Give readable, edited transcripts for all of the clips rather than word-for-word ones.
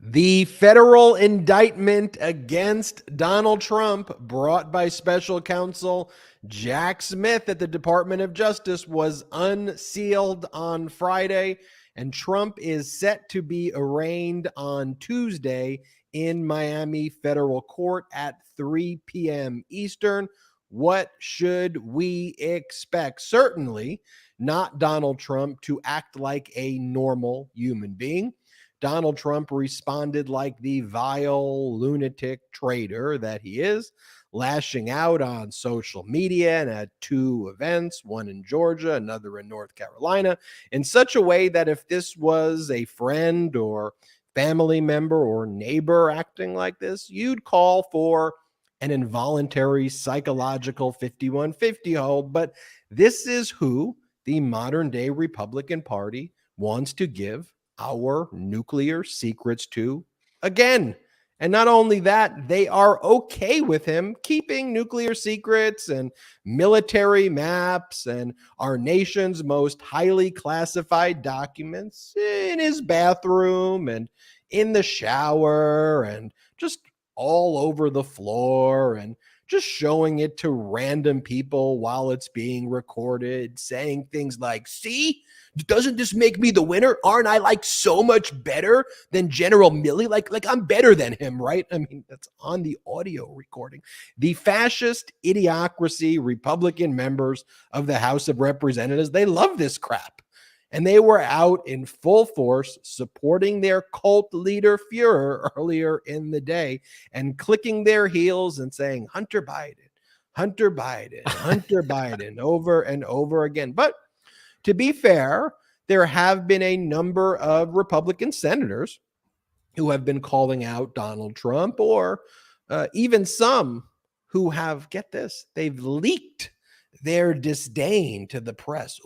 The federal indictment against Donald Trump, brought by special counsel Jack Smith at the Department of Justice, was unsealed on Friday, and Trump is set to be arraigned on Tuesday in Miami federal court at 3 p.m. Eastern. What should we expect? Certainly not Donald Trump to act like a normal human being. Donald Trump responded like the vile lunatic traitor that he is, lashing out on social media and at two events, one in Georgia, another in North Carolina, in such a way that if this was a friend or family member or neighbor acting like this, you'd call for an involuntary psychological 5150 hold. But this is who the modern day Republican Party wants to give our nuclear secrets to again. And not only that, they are okay with him keeping nuclear secrets and military maps and our nation's most highly classified documents in his bathroom and in the shower and just all over the floor, and just showing it to random people while it's being recorded, saying things like, see, doesn't this make me the winner? Aren't I like so much better than General Milley? Like I'm better than him, right? I mean, that's on the audio recording. The fascist idiocracy Republican members of the House of Representatives, they love this crap. And they were out in full force supporting their cult leader Fuhrer earlier in the day and clicking their heels and saying, Hunter Biden, Hunter Biden, Hunter Biden, over and over again. But to be fair, there have been a number of Republican senators who have been calling out Donald Trump, or even some who have, get this, they've leaked their disdain to the press.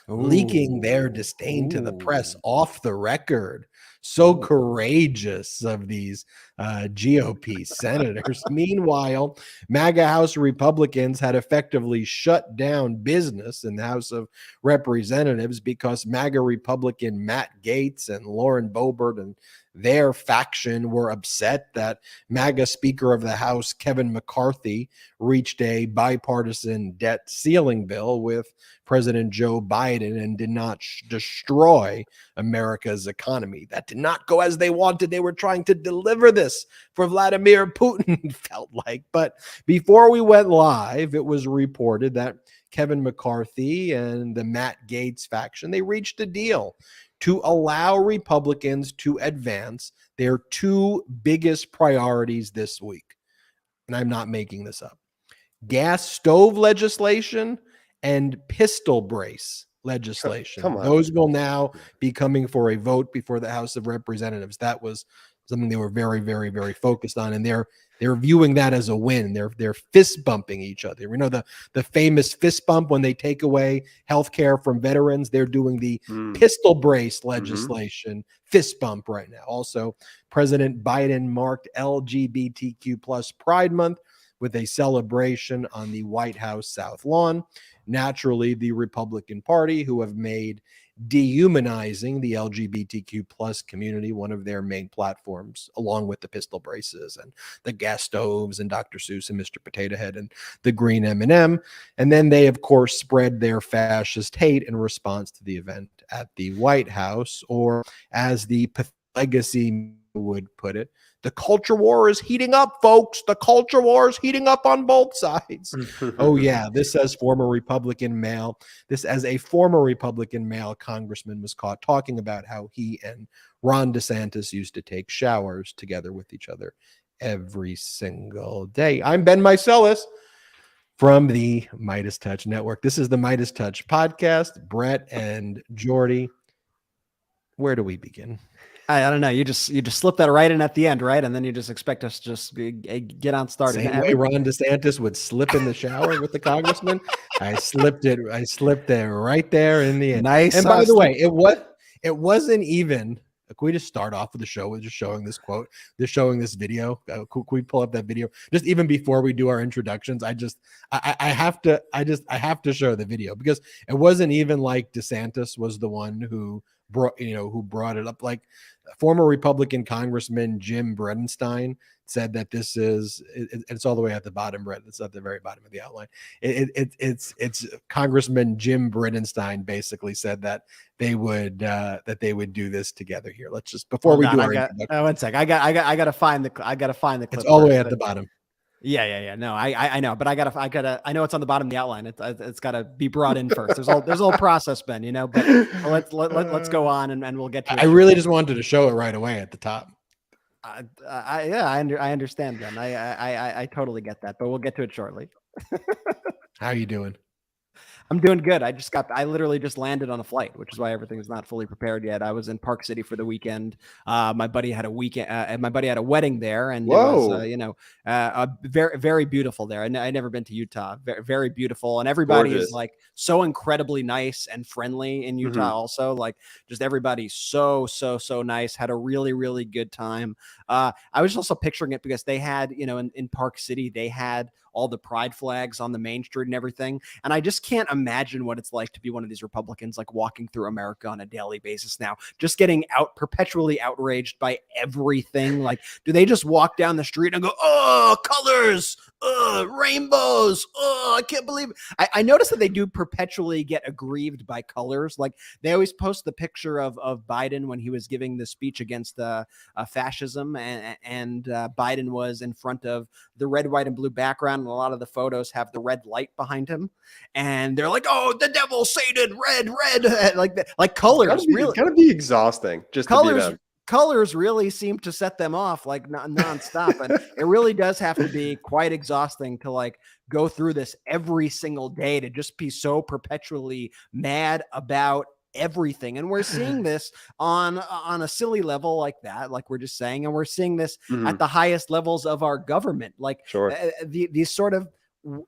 Leaking their disdain to the press off the record. So courageous of these GOP senators. Meanwhile, MAGA House Republicans had effectively shut down business in the House of Representatives because MAGA Republican Matt Gaetz and Lauren Boebert and their faction were upset that MAGA Speaker of the House Kevin McCarthy reached a bipartisan debt ceiling bill with President Joe Biden and did not destroy America's economy. That did not go as they wanted. They were trying to deliver this for Vladimir Putin, felt like. But before we went live, it was reported that Kevin McCarthy and the Matt Gaetz faction, they reached a deal to allow Republicans to advance their two biggest priorities this week. And I'm not making this up. Gas stove legislation and pistol brace legislation. Those will now be coming for a vote before the House of Representatives. That was something they were very, very, very focused on, and they're viewing that as a win. They're fist bumping each other. We know the famous fist bump when they take away health care from veterans. They're doing the pistol brace legislation fist bump right now. Also, President Biden marked LGBTQ plus Pride Month with a celebration on the White House South Lawn. Naturally, the Republican Party, who have made dehumanizing the LGBTQ plus community one of their main platforms, along with the pistol braces and the gas stoves and Dr. Seuss and Mr. Potato Head and the green M&M. And then they, of course, spread their fascist hate in response to the event at the White House, or as the legacy would put it, the culture war is heating up, folks. The culture war is heating up on both sides. Oh, yeah. This as a former Republican male congressman was caught talking about how he and Ron DeSantis used to take showers together with each other every single day. I'm Ben Meiselas from the MeidasTouch Network. This is the MeidasTouch Podcast. Brett and Jordy, where do we begin? I don't know. You just slip that right in at the end, right? And then you just expect us to just get on started. Same way Ron DeSantis would slip in the shower with the congressman. I slipped it right there in the end. Nice. And by the way, it wasn't even. Can we just start off with the show with just showing this quote? Just showing this video. Can we pull up that video? Just even before we do our introductions, I have to show the video, because it wasn't even like DeSantis was the one who who brought it up. Like former Republican Congressman Jim Bredenstein said that it's all the way at the bottom, Brett. It's at the very bottom of the outline. It's Congressman Jim Bredenstein basically said that they would do this together here. Let's just before we do our one sec. I gotta find the clip. It's all the way at the bottom. Yeah. No, I know, but I know it's on the bottom of the outline. It's gotta be brought in first. There's a little process, Ben, but let's go on and we'll get to it. I really just wanted to show it right away at the top. I understand, Ben. I totally get that, but we'll get to it shortly. How are you doing? I'm doing good. I literally just landed on a flight, which is why everything is not fully prepared yet. I was in Park City for the weekend. My buddy had a wedding there, and Whoa. it was, very, very beautiful there. And I'd never been to Utah. Very, very beautiful, and everybody Gorgeous. is like so incredibly nice and friendly in Utah. Also, like just everybody's so nice. Had a really, really good time. I was also picturing it because they had, in Park City, they had all the pride flags on the main street and everything. And I just can't imagine what it's like to be one of these Republicans, like walking through America on a daily basis now, just getting perpetually outraged by everything. Like, do they just walk down the street and go, oh, colors, rainbows. Oh, I can't believe it. I noticed that they do perpetually get aggrieved by colors. Like they always post the picture of Biden when he was giving the speech against fascism, and Biden was in front of the red, white, and blue background. And a lot of the photos have the red light behind him, and they're like, "Oh, the devil, Satan, red," like colors. It's gotta be exhausting. Just colors. To be them. Colors really seem to set them off like nonstop, and it really does have to be quite exhausting to like go through this every single day, to just be so perpetually mad about everything. And we're seeing this on a silly level like that, like we're just saying, and we're seeing this at the highest levels of our government, like these sort of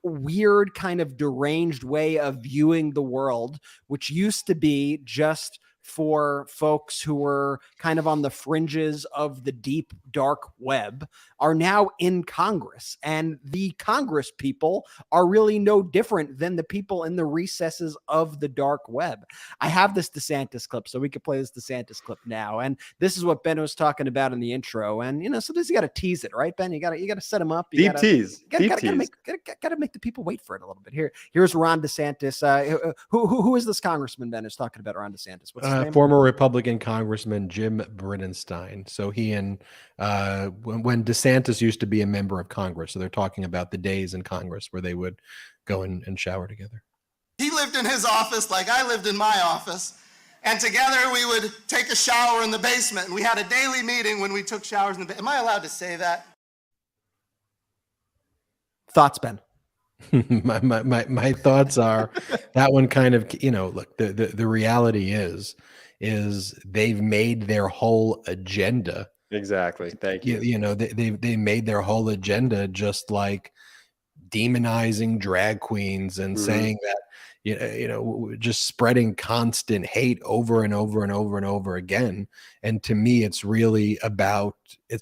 weird kind of deranged way of viewing the world, which used to be just for folks who were kind of on the fringes of the deep, dark web, are now in Congress. And the Congress people are really no different than the people in the recesses of the dark web. I have this DeSantis clip, so we could play this DeSantis clip now. And this is what Ben was talking about in the intro. And, sometimes you got to tease it, right, Ben? You got to set them up. Deep tease. Got to make the people wait for it a little bit. Here's Ron DeSantis. Who is this congressman, Ben, who's talking about Ron DeSantis? What's his name? Former Republican Congressman Jim Bridenstine. So he and when DeSantis used to be a member of Congress, so they're talking about the days in Congress where they would go and shower together. He lived in his office like I lived in my office, and together we would take a shower in the basement, and we had a daily meeting when we took showers in the basement. Am I allowed to say that? Thoughts, Ben? my thoughts are that one kind of, look, the reality is they've made their whole agenda. Exactly. Thank you. They made their whole agenda just like demonizing drag queens and saying that, just spreading constant hate over and over and over and over again. And to me, it's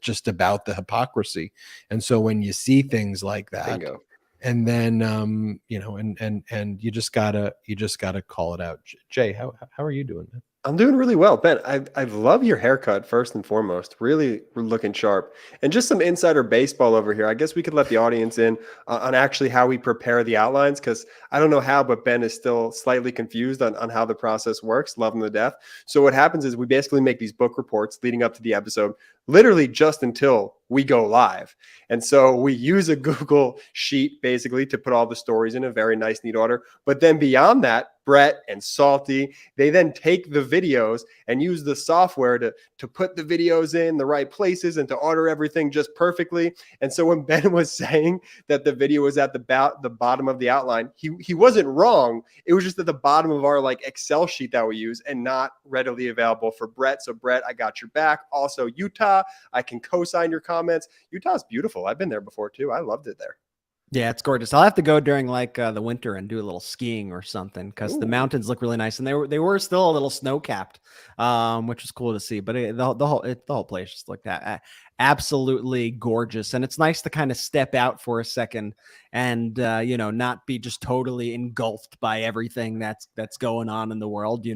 just about the hypocrisy. And so when you see things like that, Bingo. And then, and you just gotta call it out. Jay, how are you doing, man? I'm doing really well, Ben. I love your haircut first and foremost. Really looking sharp, and just some insider baseball over here. I guess we could let the audience in on actually how we prepare the outlines, because I don't know how, but Ben is still slightly confused on how the process works. Love him to death. So what happens is we basically make these book reports leading up to the episode, literally just until we go live. And so we use a Google sheet basically to put all the stories in a very nice, neat order. But then beyond that, Brett and Salty, they then take the videos and use the software to put the videos in the right places and to order everything just perfectly. And so when Ben was saying that the video was at the bottom of the outline, he wasn't wrong. It was just at the bottom of our Excel sheet that we use and not readily available for Brett. So Brett, I got your back. Also, Utah, I can co-sign your comments. Utah's beautiful. I've been there before too. I loved it there. Yeah, it's gorgeous. I'll have to go during the winter and do a little skiing or something, because the mountains look really nice, and they were still a little snow capped, which was cool to see. But the whole place just looked absolutely gorgeous. And it's nice to kind of step out for a second and, not be just totally engulfed by everything that's going on in the world,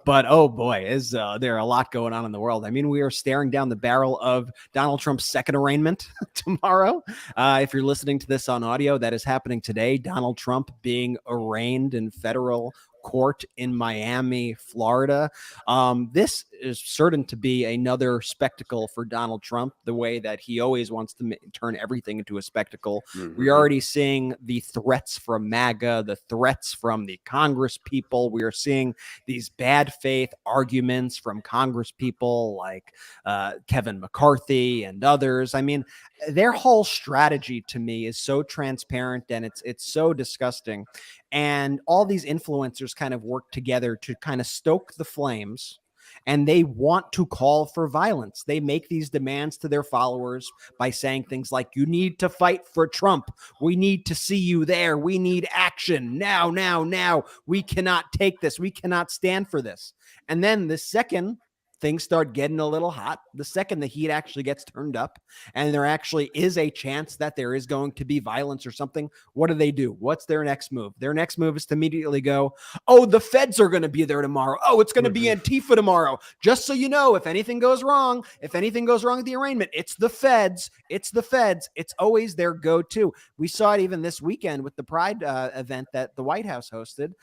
But oh boy, is there a lot going on in the world. I mean, we are staring down the barrel of Donald Trump's second arraignment tomorrow. If you're listening to this on audio, that is happening today. Donald Trump being arraigned in federal court in Miami, Florida. This is certain to be another spectacle for Donald Trump, the way that he always wants to turn everything into a spectacle. We're already seeing the threats from MAGA, the threats from the Congress people. We are seeing these bad faith arguments from Congress people like Kevin McCarthy and others. I mean, their whole strategy to me is so transparent and it's so disgusting. And all these influencers kind of work together to kind of stoke the flames, and they want to call for violence. They make these demands to their followers by saying things like, you need to fight for Trump. We need to see you there. We need action now, now, now. We cannot take this. We cannot stand for this. And then the second things start getting a little hot, the second the heat actually gets turned up and there actually is a chance that there is going to be violence or something, what do? What's their next move? Their next move is to immediately go, oh, the feds are going to be there tomorrow. Oh, it's going to be Antifa tomorrow. Just so you know, if anything goes wrong at the arraignment, it's the feds. It's the feds. It's always their go-to. We saw it even this weekend with the Pride event that the White House hosted,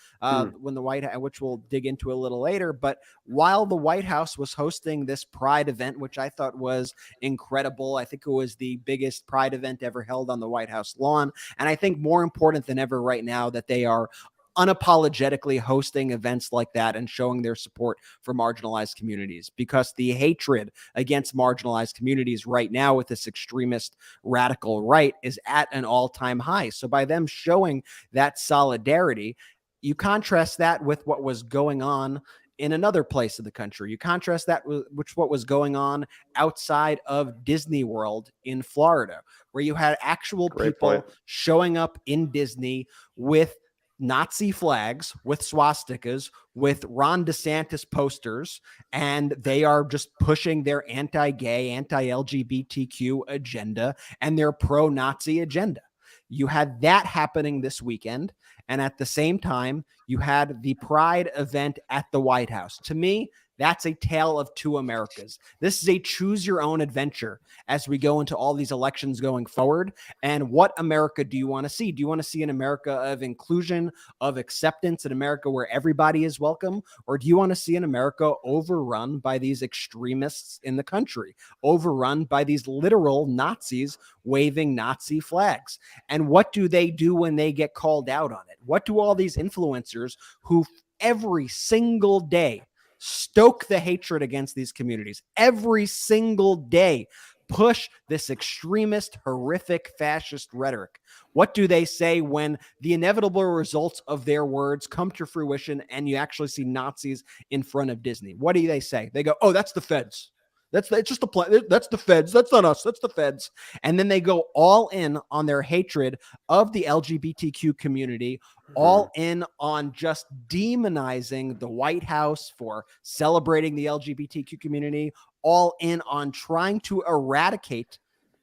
when the White House, which we'll dig into a little later. But while the White House was hosting this Pride event, which I thought was incredible. I think it was the biggest Pride event ever held on the White House lawn. And I think more important than ever right now that they are unapologetically hosting events like that and showing their support for marginalized communities, because the hatred against marginalized communities right now with this extremist radical right is at an all-time high. So by them showing that solidarity, you contrast that with what was going on in another place of the country. You contrast that with what was going on outside of Disney World in Florida, where you had actual people showing up in Disney with Nazi flags, with swastikas, with Ron DeSantis posters, and they are just pushing their anti-gay, anti-LGBTQ agenda and their pro-Nazi agenda. You had that happening this weekend. And at the same time, you had the Pride event at the White House. To me, that's a tale of two Americas. This is a choose your own adventure as we go into all these elections going forward. And what America do you want to see? Do you want to see an America of inclusion, of acceptance, an America where everybody is welcome? Or do you want to see an America overrun by these extremists in the country, overrun by these literal Nazis waving Nazi flags? And what do they do when they get called out on it? What do all these influencers who every single day stoke the hatred against these communities, every single day push this extremist, horrific, fascist rhetoric? What do they say when the inevitable results of their words come to fruition and you actually see Nazis in front of Disney? What do they say? They go, oh, that's the feds. It's just a plan. That's the feds. That's not us. That's the feds. And then they go all in on their hatred of the LGBTQ community, all in on just demonizing the White House for celebrating the LGBTQ community, all in on trying to eradicate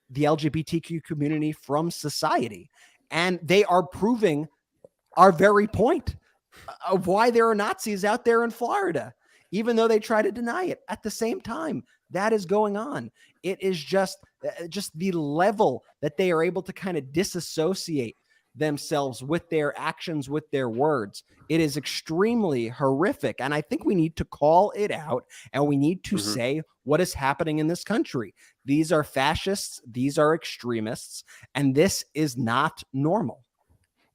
the LGBTQ community from society. And they are proving our very point of why there are Nazis out there in Florida, even though they try to deny it. At the same time, that is going on. It is just the level that they are able to kind of disassociate themselves with their actions, with their words. It is extremely horrific. And I think we need to call it out and we need to say what is happening in this country. These are fascists. These are extremists. And this is not normal.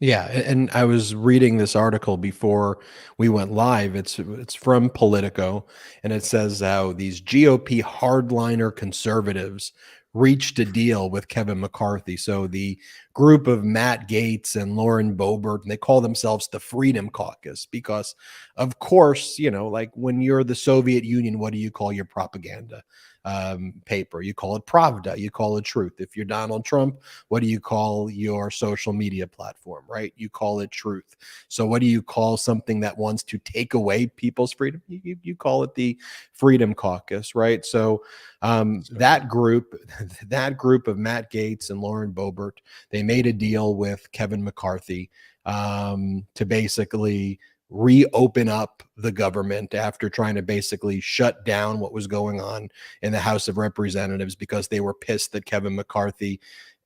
Yeah, and I was reading this article before we went live. It's from Politico, and it says how these GOP hardliner conservatives reached a deal with Kevin McCarthy. So the group of Matt Gaetz and Lauren Boebert, and they call themselves the Freedom Caucus because, of course, like when you're the Soviet Union, what do you call your propaganda paper? You call it Pravda, you call it Truth. If you're Donald Trump, what do you call your social media platform, right? You call it Truth. So what do you call something that wants to take away people's freedom? You call it the Freedom Caucus, right? So that group of Matt Gaetz and Lauren Boebert, they made a deal with Kevin McCarthy to basically reopen up the government after trying to basically shut down what was going on in the House of Representatives because they were pissed that Kevin McCarthy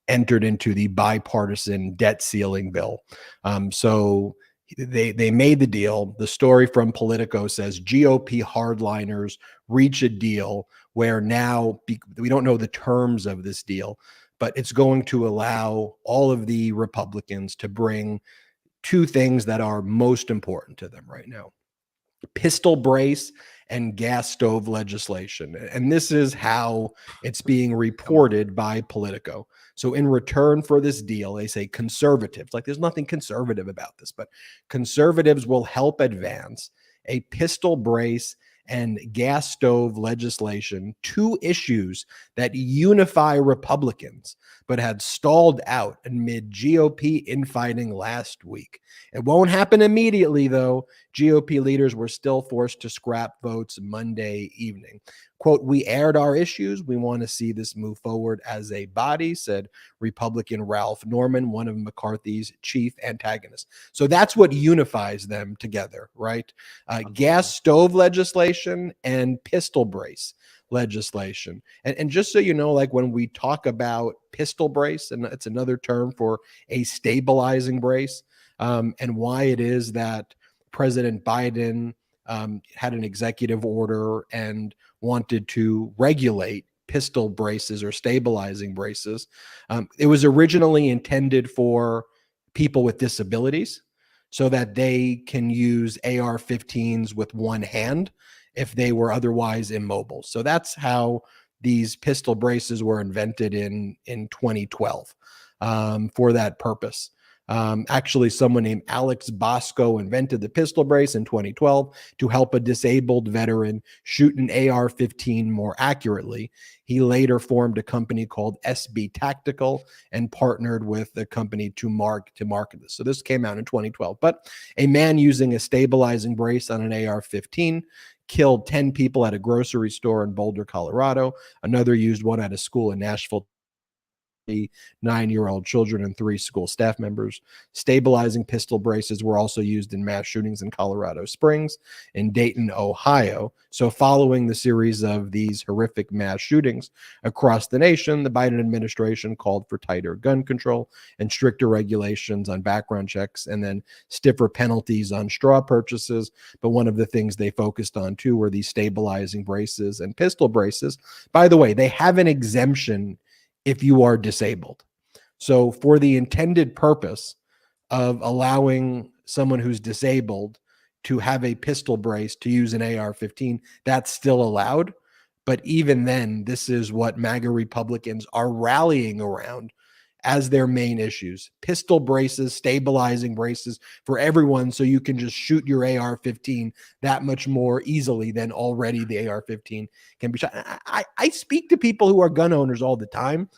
entered into the bipartisan debt ceiling bill. So they made the deal. The story from Politico says GOP hardliners reach a deal where now we don't know the terms of this deal, but it's going to allow all of the Republicans to bring two things that are most important to them right now: pistol brace and gas stove legislation. And this is how it's being reported by Politico. So in return for this deal, they say conservatives, like there's nothing conservative about this, but conservatives will help advance a pistol brace and gas stove legislation, two issues that unify Republicans, but had stalled out amid GOP infighting last week. It won't happen immediately, though. GOP leaders were still forced to scrap votes Monday evening. Quote, "We aired our issues. We want to see this move forward as a body," said Republican Ralph Norman, one of McCarthy's chief antagonists. So that's what unifies them together, right? Gas stove legislation and pistol brace legislation. And just so you know, like when we talk about pistol brace, and it's another term for a stabilizing brace, and why it is that President Biden had an executive order and wanted to regulate pistol braces or stabilizing braces. It was originally intended for people with disabilities so that they can use AR-15s with one hand if they were otherwise immobile. So that's how these pistol braces were invented in 2012 for that purpose. Actually, someone named Alex Bosco invented the pistol brace in 2012 to help a disabled veteran shoot an AR-15 more accurately. He later formed a company called SB Tactical and partnered with the company to market this. So this came out in 2012. But a man using a stabilizing brace on an AR-15 killed 10 people at a grocery store in Boulder, Colorado. Another used one at a school in Nashville. 9-year-old children and 3 school staff members. Stabilizing pistol braces were also used in mass shootings in Colorado Springs and Dayton, Ohio. So following the series of these horrific mass shootings across the nation, the Biden administration called for tighter gun control and stricter regulations on background checks and then stiffer penalties on straw purchases. But one of the things they focused on too were these stabilizing braces and pistol braces. By the way, they have an exemption if you are disabled. So for the intended purpose of allowing someone who's disabled to have a pistol brace to use an AR-15, that's still allowed. But even then, this is what MAGA Republicans are rallying around as their main issues: pistol braces, stabilizing braces for everyone, so you can just shoot your AR-15 that much more easily than already the AR-15 can be shot. I speak to people who are gun owners all the time,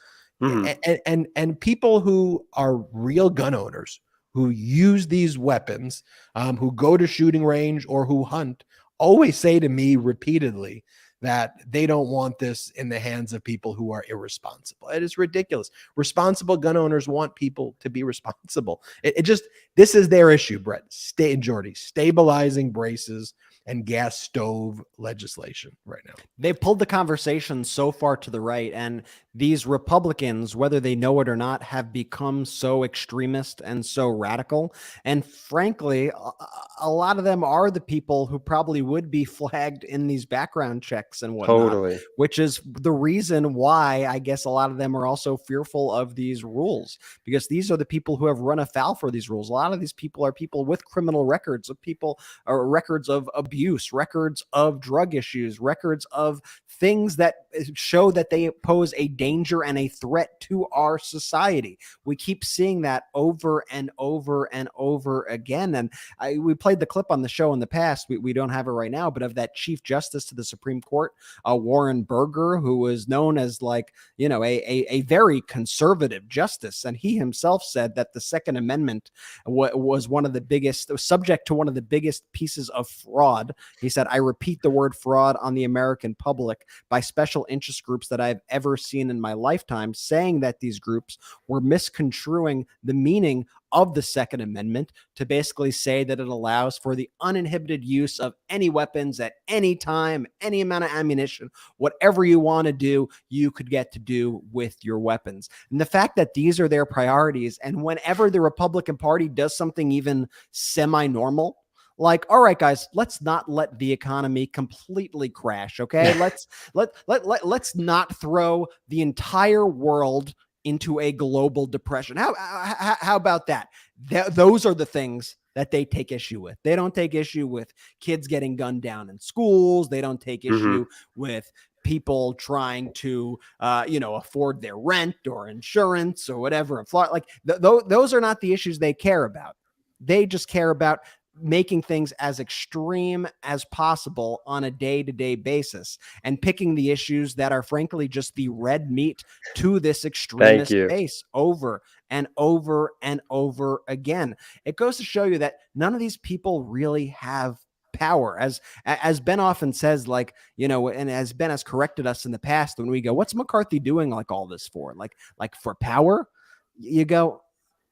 and people who are real gun owners who use these weapons, who go to shooting range or who hunt, always say to me repeatedly that they don't want this in the hands of people who are irresponsible. It is ridiculous. Responsible gun owners want people to be responsible. This is their issue, Brett, and Jordy, stabilizing braces and gas stove legislation right now. They pulled the conversation so far to the right, and these Republicans, whether they know it or not, have become so extremist and so radical. And frankly, a lot of them are the people who probably would be flagged in these background checks and whatnot, which is the reason why I guess a lot of them are also fearful of these rules, because these are the people who have run afoul for these rules. A lot of these people are people with criminal records, of people or records of abuse abuse, records of drug issues, records of things that show that they pose a danger and a threat to our society. We keep seeing that over and over and over again. And we played the clip on the show in the past. We don't have it right now, but of that Chief Justice to the Supreme Court, Warren Burger, who was known as a very conservative justice. And he himself said that the Second Amendment was subject to one of the biggest pieces of fraud. He said, I repeat the word fraud on the American public by special interest groups that I've ever seen in my lifetime, saying that these groups were misconstruing the meaning of the Second Amendment to basically say that it allows for the uninhibited use of any weapons at any time, any amount of ammunition, whatever you want to do, you could get to do with your weapons. And the fact that these are their priorities, and whenever the Republican Party does something even semi-normal, like, all right, guys, let's not let the economy completely crash. Okay. Let's not throw the entire world into a global depression. How about that? Those are the things that they take issue with. They don't take issue with kids getting gunned down in schools. They don't take issue with people trying to, afford their rent or insurance or whatever in Florida. Like those are not the issues they care about. They just care about making things as extreme as possible on a day-to-day basis and picking the issues that are frankly just the red meat to this extremist base over and over and over again. It goes to show you that none of these people really have power. As Ben often says, and as Ben has corrected us in the past when we go, what's McCarthy doing like all this for? Like for power? You go,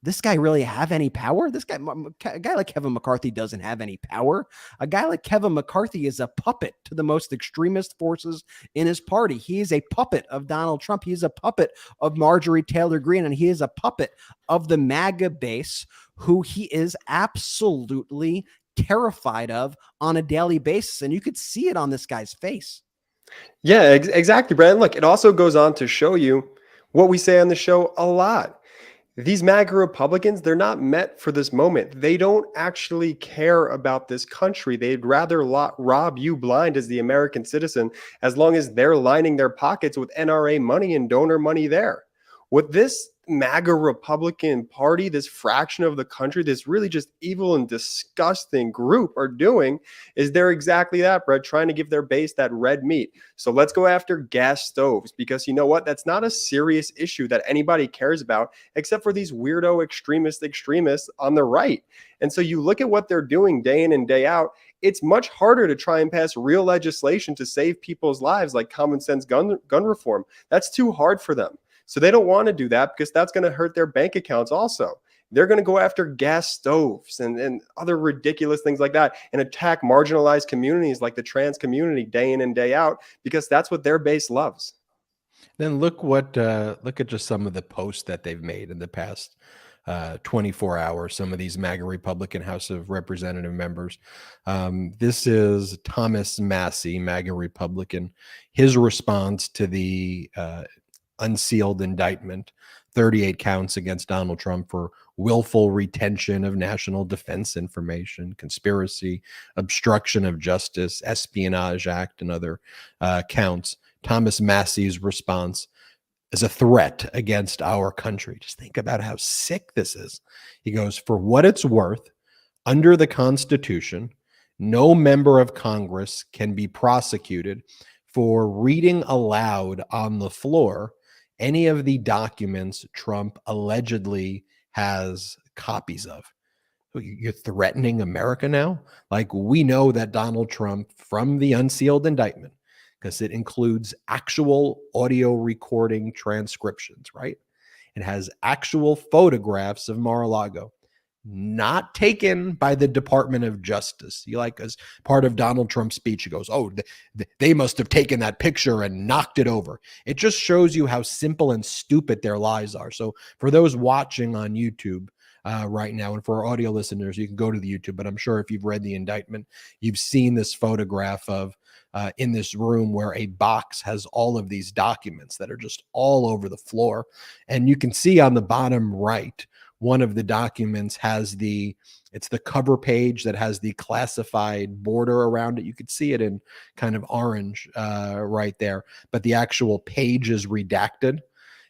this guy really have any power? A guy like Kevin McCarthy doesn't have any power. A guy like Kevin McCarthy is a puppet to the most extremist forces in his party. He is a puppet of Donald Trump. He is a puppet of Marjorie Taylor Greene, and he is a puppet of the MAGA base, who he is absolutely terrified of on a daily basis. And you could see it on this guy's face. Yeah, exactly, Brad. Look, it also goes on to show you what we say on the show a lot. These MAGA Republicans, they're not met for this moment. They don't actually care about this country. They'd rather rob you blind as the American citizen, as long as they're lining their pockets with NRA money and donor money there. What this MAGA Republican Party, this fraction of the country, this really just evil and disgusting group are doing is they're exactly that, Brett, trying to give their base that red meat. So let's go after gas stoves, because you know what? That's not a serious issue that anybody cares about, except for these weirdo extremists on the right. And so you look at what they're doing day in and day out. It's much harder to try and pass real legislation to save people's lives, like common sense gun reform. That's too hard for them. So they don't want to do that because that's going to hurt their bank accounts also. They're going to go after gas stoves and other ridiculous things like that and attack marginalized communities like the trans community day in and day out, because that's what their base loves. Then look at just some of the posts that they've made in the past 24 hours, some of these MAGA Republican House of Representative members. This is Thomas Massie, MAGA Republican. His response to the unsealed indictment, 38 counts against Donald Trump for willful retention of national defense information, conspiracy, obstruction of justice, Espionage Act, and other counts. Thomas Massie's response is a threat against our country. Just think about how sick this is. He goes, for what it's worth, under the Constitution, no member of Congress can be prosecuted for reading aloud on the floor any of the documents Trump allegedly has copies of. You're threatening America now? Like, we know that Donald Trump, from the unsealed indictment, because it includes actual audio recording transcriptions, right? It has actual photographs of Mar-a-Lago, not taken by the Department of Justice. As part of Donald Trump's speech, he goes, oh, they must have taken that picture and knocked it over. It just shows you how simple and stupid their lies are. So for those watching on YouTube right now, and for our audio listeners, you can go to the YouTube, but I'm sure if you've read the indictment, you've seen this photograph of in this room where a box has all of these documents that are just all over the floor. And you can see on the bottom right one of the documents has it's the cover page that has the classified border around it. You could see it in kind of orange right there, but the actual page is redacted.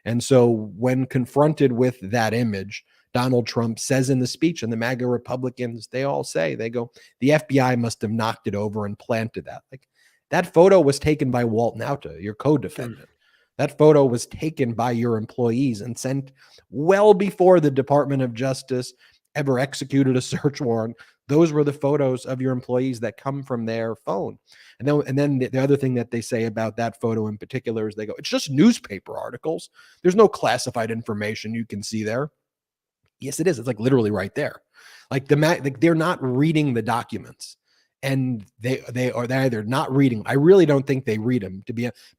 And so when confronted with that image, Donald Trump says in the speech, and the MAGA Republicans, they all say, they go, the FBI must have knocked it over and planted that. Like, that photo was taken by Walt Nauta, your co-defendant. That photo was taken by your employees and sent well before the Department of Justice ever executed a search warrant. Those were the photos of your employees that come from their phone. And then the other thing that they say about that photo in particular is they go, it's just newspaper articles. There's no classified information you can see there. Yes, it is. It's like literally right there. Like they're not reading the documents, and they're either not reading. I really don't think they read them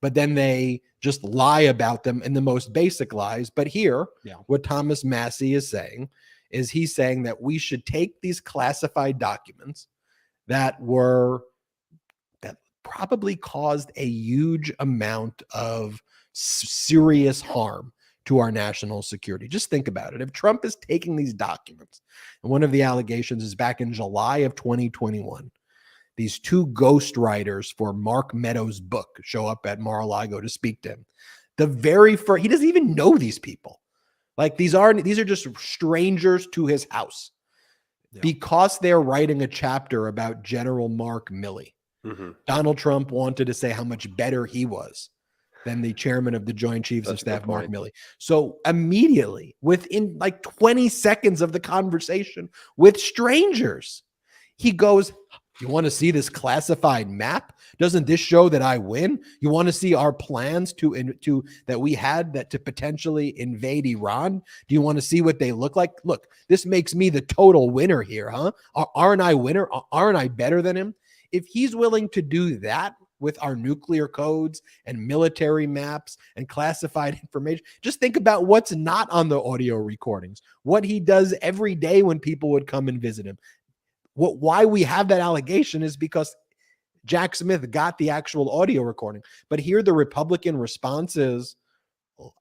but then they just lie about them in the most basic lies. But here, what Thomas Massie is saying is he's saying that we should take these classified documents that probably caused a huge amount of serious harm to our national security. Just think about it. If Trump is taking these documents, and one of the allegations is back in July of 2021, these two ghostwriters for Mark Meadows' book show up at Mar-a-Lago to speak to him. The very first, he doesn't even know these people. Like these are just strangers to his house because they're writing a chapter about General Mark Milley. Mm-hmm. Donald Trump wanted to say how much better he was than the chairman of the Joint Chiefs of Staff, Mark Milley. So immediately, within like 20 seconds of the conversation with strangers, he goes, you want to see this classified map? Doesn't this show that I win? You want to see our plans that we had to potentially invade Iran? Do you want to see what they look like? Look, this makes me the total winner here, huh? Aren't I winner? Aren't I better than him? If he's willing to do that with our nuclear codes and military maps and classified information, just think about what's not on the audio recordings, what he does every day when people would come and visit him. Why we have that allegation is because Jack Smith got the actual audio recording. But here the Republican response is,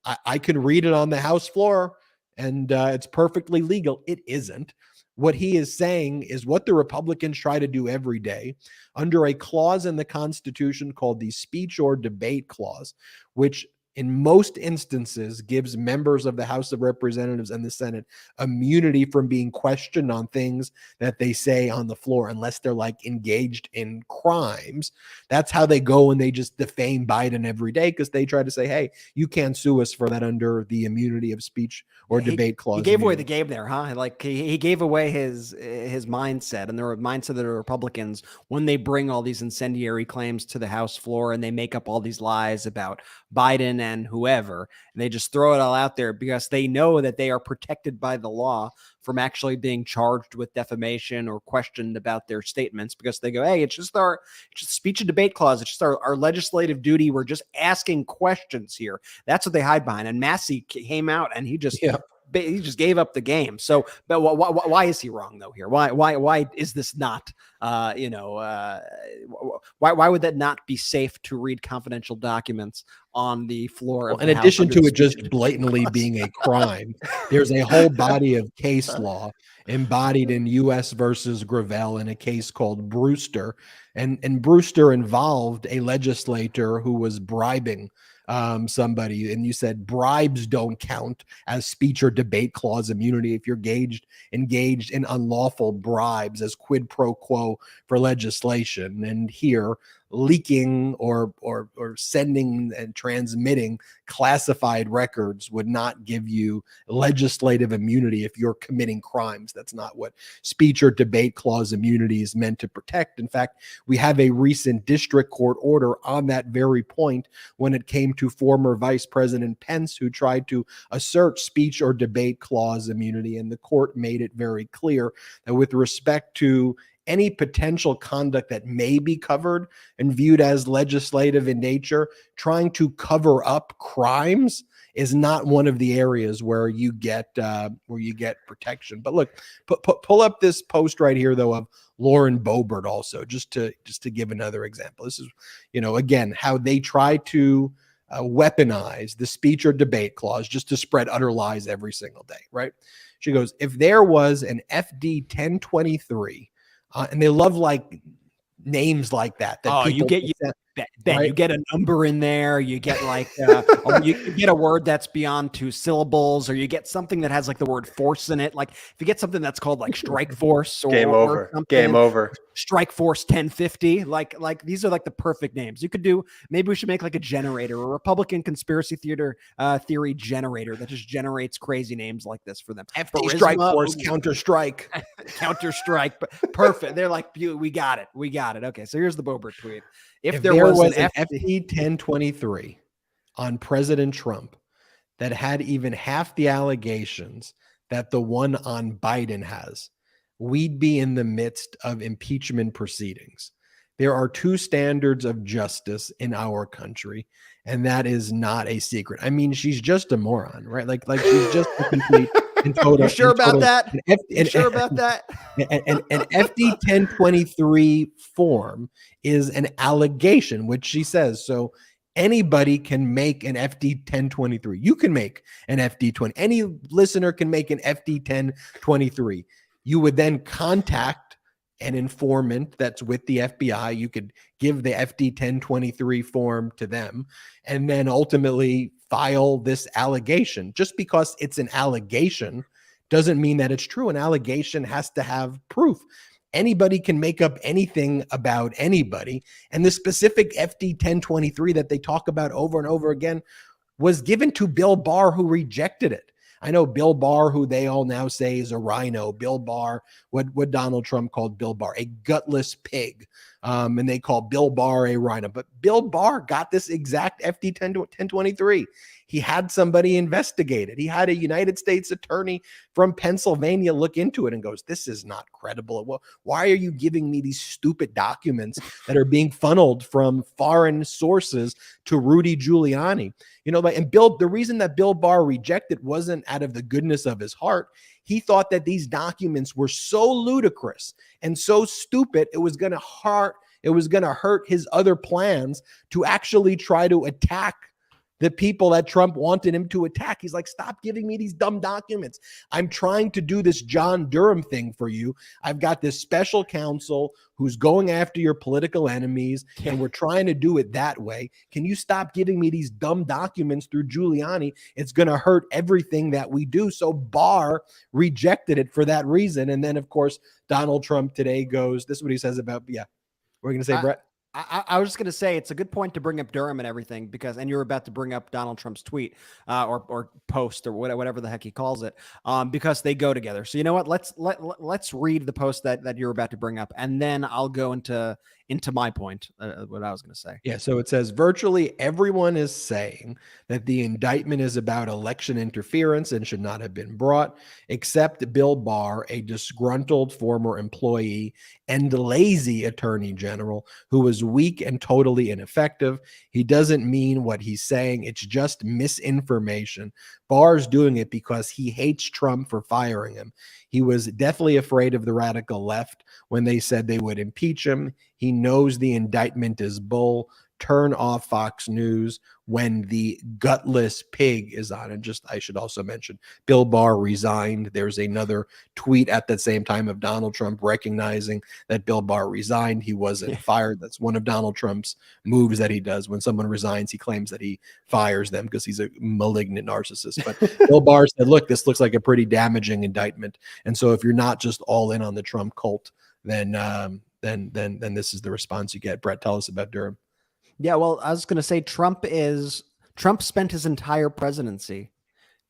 I can read it on the House floor and it's perfectly legal. It isn't. What he is saying is what the Republicans try to do every day under a clause in the Constitution called the speech or debate clause, which in most instances gives members of the House of Representatives and the Senate immunity from being questioned on things that they say on the floor, unless they're like engaged in crimes. That's how they go and they just defame Biden every day, because they try to say, hey, you can't sue us for that under the immunity of speech or debate clause. He gave away the game there, huh? Like he gave away his mindset and the mindset of the Republicans when they bring all these incendiary claims to the House floor and they make up all these lies about Biden and whoever, and they just throw it all out there because they know that they are protected by the law from actually being charged with defamation or questioned about their statements, because they go, hey, it's just speech and debate clause. It's just our legislative duty. We're just asking questions here. That's what they hide behind. And Massie came out and he just gave up the game. So, but why is he wrong though here? Why is this not, why would that not be safe to read confidential documents on the floor? In addition to it just blatantly being a crime, there's a whole body of case law embodied in U.S. versus Gravel in a case called Brewster. And Brewster involved a legislator who was bribing somebody, and you said bribes don't count as speech or debate clause immunity if you're engaged in unlawful bribes as quid pro quo for legislation. And here, leaking or sending and transmitting classified records would not give you legislative immunity if you're committing crimes. That's not what speech or debate clause immunity is meant to protect. In fact, we have a recent district court order on that very point when it came to former Vice President Pence, who tried to assert speech or debate clause immunity. And the court made it very clear that with respect to any potential conduct that may be covered and viewed as legislative in nature, trying to cover up crimes is not one of the areas where you get protection. But look, pull up this post right here though of Lauren Boebert also, just to give another example. This is, again, how they try to weaponize the speech or debate clause just to spread utter lies every single day, right? She goes, if there was an FD 1023, and they love like names like that. You get Ben, right? You get a number in there. You get like you get a word that's beyond 2 syllables, or you get something that has like the word force in it. Like if you get something that's called like strike force or Game over. Game over. Strike Force 1050. Like these are like the perfect names. You could do. Maybe we should make like a generator, a Republican conspiracy theory generator that just generates crazy names like this for them. FD Strike Force Counter Strike. Counter Strike. Perfect. They're like, we got it. We got it. Okay, so here's the Boebert tweet. If there was an FD 1023 on President Trump that had even half the allegations that the one on Biden has, we'd be in the midst of impeachment proceedings. There are 2 standards of justice in our country, and that is not a secret. I mean, she's just a moron, right? Like she's just a complete and total. You sure about that? You sure about that? An FD 1023 form is an allegation, which she says. So anybody can make an FD 1023. You can make an FD 20. Any listener can make an FD 1023. You would then contact an informant that's with the FBI. You could give the FD 1023 form to them and then ultimately file this allegation. Just because it's an allegation doesn't mean that it's true. An allegation has to have proof. Anybody can make up anything about anybody. And the specific FD 1023 that they talk about over and over again was given to Bill Barr, who rejected it. I know Bill Barr, who they all now say is a rhino. Bill Barr, what Donald Trump called Bill Barr, a gutless pig. And they call Bill Barr a rhino. But Bill Barr got this exact FD 1023. He had somebody investigate it. He had a United States attorney from Pennsylvania look into it and goes, this is not credible. Well, why are you giving me these stupid documents that are being funneled from foreign sources to Rudy Giuliani? You know, and the reason that Bill Barr rejected wasn't out of the goodness of his heart. He thought that these documents were so ludicrous and so stupid, it was going to hurt his other plans to actually try to attack the people that Trump wanted him to attack. He's like, stop giving me these dumb documents. I'm trying to do this John Durham thing for you. I've got this special counsel who's going after your political enemies, and we're trying to do it that way. Can you stop giving me these dumb documents through Giuliani? It's going to hurt everything that we do. So Barr rejected it for that reason. And then, of course, Donald Trump today goes, this is what he says about, what are you going to say, Brett? I was just going to say it's a good point to bring up Durham and everything and you're about to bring up Donald Trump's tweet or post or whatever the heck he calls it because they go together. So you know what? Let's read the post that you're about to bring up, and then I'll go into my point, what I was going to say. Yeah. So it says virtually everyone is saying that the indictment is about election interference and should not have been brought, except Bill Barr, a disgruntled former employee and lazy attorney general who was weak and totally ineffective. He doesn't mean what he's saying. It's just misinformation. Barr's doing it because he hates Trump for firing him. He was definitely afraid of the radical left when they said they would impeach him. He knows the indictment is bull. Turn off Fox News when the gutless pig is on. And I should also mention, Bill Barr resigned. There's another tweet at the same time of Donald Trump recognizing that Bill Barr resigned. He wasn't fired. That's one of Donald Trump's moves that he does. When someone resigns, he claims that he fires them because he's a malignant narcissist. But Bill Barr said, look, this looks like a pretty damaging indictment. And so if you're not just all in on the Trump cult, then this is the response you get. Brett, tell us about Durham. Yeah, well, I was going to say Trump spent his entire presidency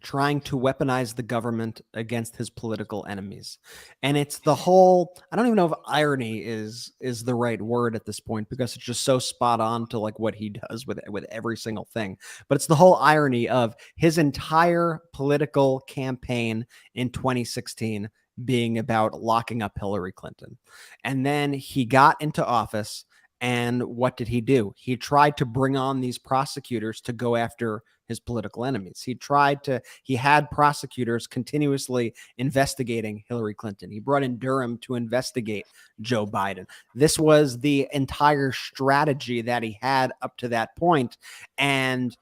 trying to weaponize the government against his political enemies. And it's the whole, I don't even know if irony is the right word at this point, because it's just so spot on to like what he does with every single thing. But it's the whole irony of his entire political campaign in 2016 being about locking up Hillary Clinton. And then he got into office. And what did he do? He tried to bring on these prosecutors to go after his political enemies. He had prosecutors continuously investigating Hillary Clinton. He brought in Durham to investigate Joe Biden. This was the entire strategy that he had up to that point. And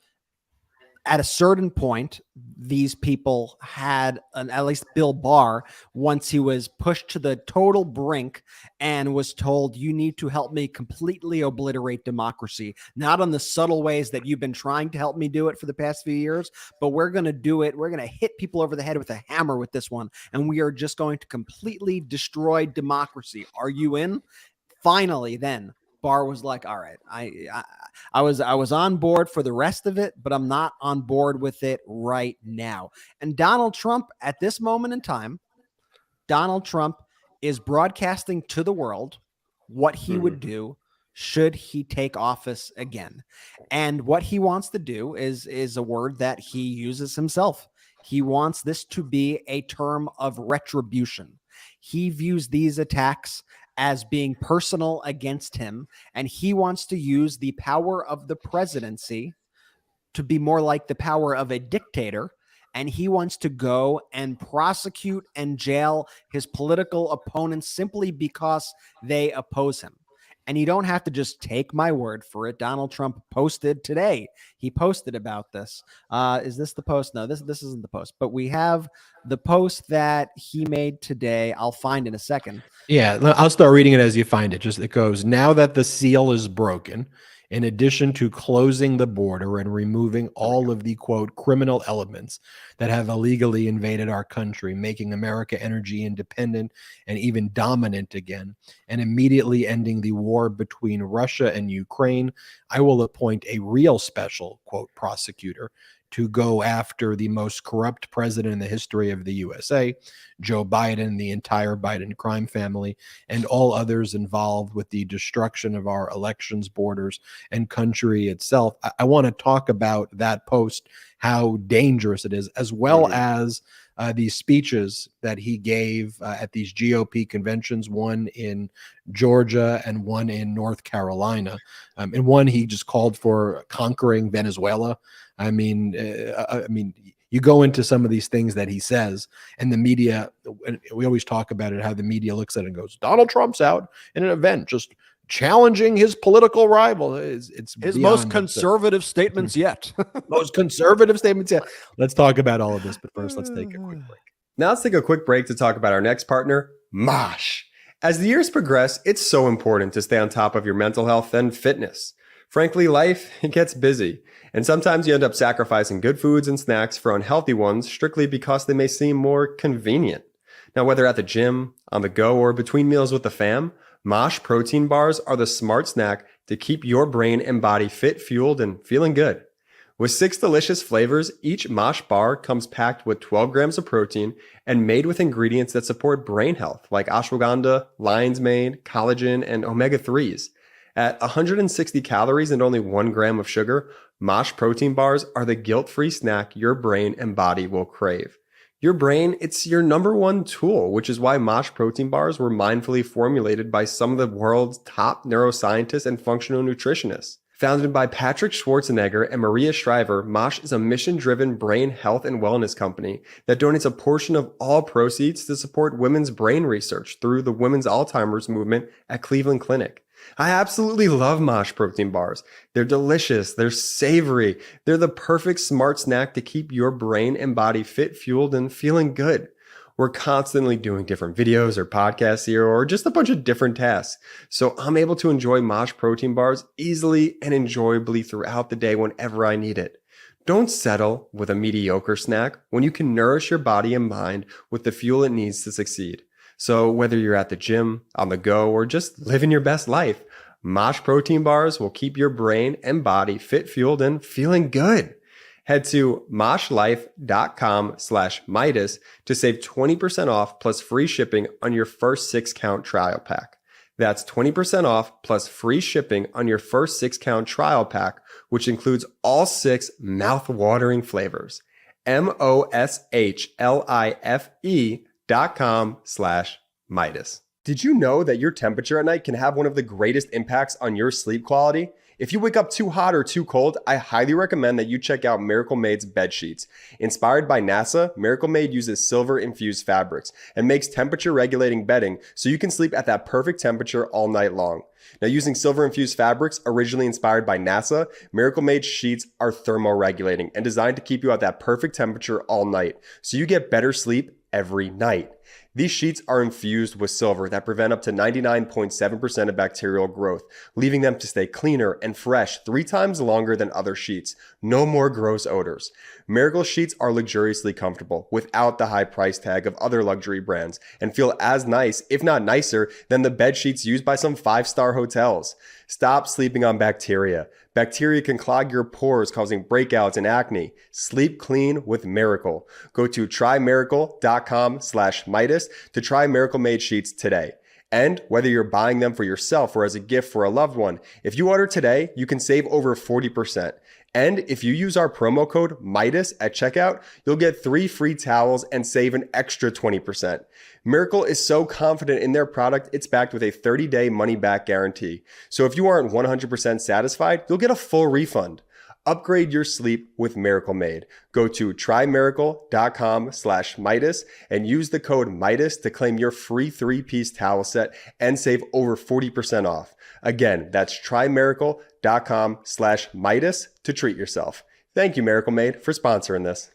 at a certain point, these people had at least Bill Barr, once he was pushed to the total brink and was told, you need to help me completely obliterate democracy, not on the subtle ways that you've been trying to help me do it for the past few years, but we're going to do it. We're going to hit people over the head with a hammer with this one. And we are just going to completely destroy democracy. Are you in? Finally, then Barr was like, all right, I was on board for the rest of it, but I'm not on board with it right now. And Donald Trump, at this moment in time, Donald Trump is broadcasting to the world what he would do should he take office again. And what he wants to do is a word that he uses himself. He wants this to be a term of retribution. He views these attacks as being personal against him, and he wants to use the power of the presidency to be more like the power of a dictator, and he wants to go and prosecute and jail his political opponents simply because they oppose him. And you don't have to just take my word for it. Donald Trump posted today. He posted about this. Is this the post? No, this isn't the post. But we have the post that he made today. I'll find in a second. Yeah, I'll start reading it as you find it. It goes, now that the seal is broken, in addition to closing the border and removing all of the, quote, criminal elements that have illegally invaded our country, making America energy independent and even dominant again, and immediately ending the war between Russia and Ukraine, I will appoint a real special, quote, prosecutor to go after the most corrupt president in the history of the USA, Joe Biden, the entire Biden crime family, and all others involved with the destruction of our elections, borders, and country itself. I want to talk about that post, how dangerous it is, as well as these speeches that he gave at these GOP conventions, one in Georgia and one in North Carolina. And one, he just called for conquering Venezuela. I mean, you go into some of these things that he says, and the media, we always talk about it, how the media looks at it and goes, Donald Trump's out in an event just challenging his political rival. It's his most conservative statements yet. Most conservative statements yet. Let's talk about all of this, but first let's take a quick break. Now let's take a quick break to talk about our next partner, Mosh. As the years progress, it's so important to stay on top of your mental health and fitness. Frankly, life, it gets busy, and sometimes you end up sacrificing good foods and snacks for unhealthy ones strictly because they may seem more convenient. Now, whether at the gym, on the go, or between meals with the fam, Mosh protein bars are the smart snack to keep your brain and body fit, fueled, and feeling good. With 6 delicious flavors, each Mosh bar comes packed with 12 grams of protein and made with ingredients that support brain health like ashwagandha, lion's mane, collagen, and omega-3s. At 160 calories and only 1 gram of sugar, Mosh protein bars are the guilt-free snack your brain and body will crave. Your brain, it's your number one tool, which is why Mosh protein bars were mindfully formulated by some of the world's top neuroscientists and functional nutritionists. Founded by Patrick Schwarzenegger and Maria Shriver, Mosh is a mission-driven brain health and wellness company that donates a portion of all proceeds to support women's brain research through the Women's Alzheimer's Movement at Cleveland Clinic. I absolutely love Mosh protein bars. They're delicious, they're savory, they're the perfect smart snack to keep your brain and body fit, fueled, and feeling good. We're constantly doing different videos or podcasts here, or just a bunch of different tasks. So I'm able to enjoy Mosh protein bars easily and enjoyably throughout the day whenever I need it. Don't settle with a mediocre snack when you can nourish your body and mind with the fuel it needs to succeed. So whether you're at the gym, on the go, or just living your best life, Mosh protein bars will keep your brain and body fit, fueled, and feeling good. Head to moshlife.com/Meidas to save 20% off plus free shipping on your first 6-count trial pack. That's 20% off plus free shipping on your first 6-count trial pack, which includes all 6 mouth-watering flavors. moshlife.com/Meidas. Did you know that your temperature at night can have one of the greatest impacts on your sleep quality? If you wake up too hot or too cold, I highly recommend that you check out Miracle Made's bed sheets. Inspired by NASA, Miracle Made uses silver-infused fabrics and makes temperature-regulating bedding so you can sleep at that perfect temperature all night long. Now, using silver-infused fabrics originally inspired by NASA, Miracle Made sheets are thermoregulating and designed to keep you at that perfect temperature all night so you get better sleep every night. These sheets are infused with silver that prevent up to 99.7% of bacterial growth, leaving them to stay cleaner and fresh 3 times longer than other sheets. No more gross odors. Miracle sheets are luxuriously comfortable without the high price tag of other luxury brands and feel as nice, if not nicer, than the bed sheets used by some 5-star hotels. Stop sleeping on bacteria. Bacteria can clog your pores, causing breakouts and acne. Sleep clean with Miracle. Go to trymiracle.com/Meidas to try Miracle Made sheets today. And whether you're buying them for yourself or as a gift for a loved one, if you order today, you can save over 40%. And if you use our promo code Meidas at checkout, you'll get 3 free towels and save an extra 20%. Miracle is so confident in their product, it's backed with a 30-day money-back guarantee. So if you aren't 100% satisfied, you'll get a full refund. Upgrade your sleep with Miracle Made. Go to trymiracle.com/Meidas and use the code Meidas to claim your free 3-piece towel set and save over 40% off. Again, that's trymiracle.com/Meidas to treat yourself. Thank you, Miracle Made, for sponsoring this.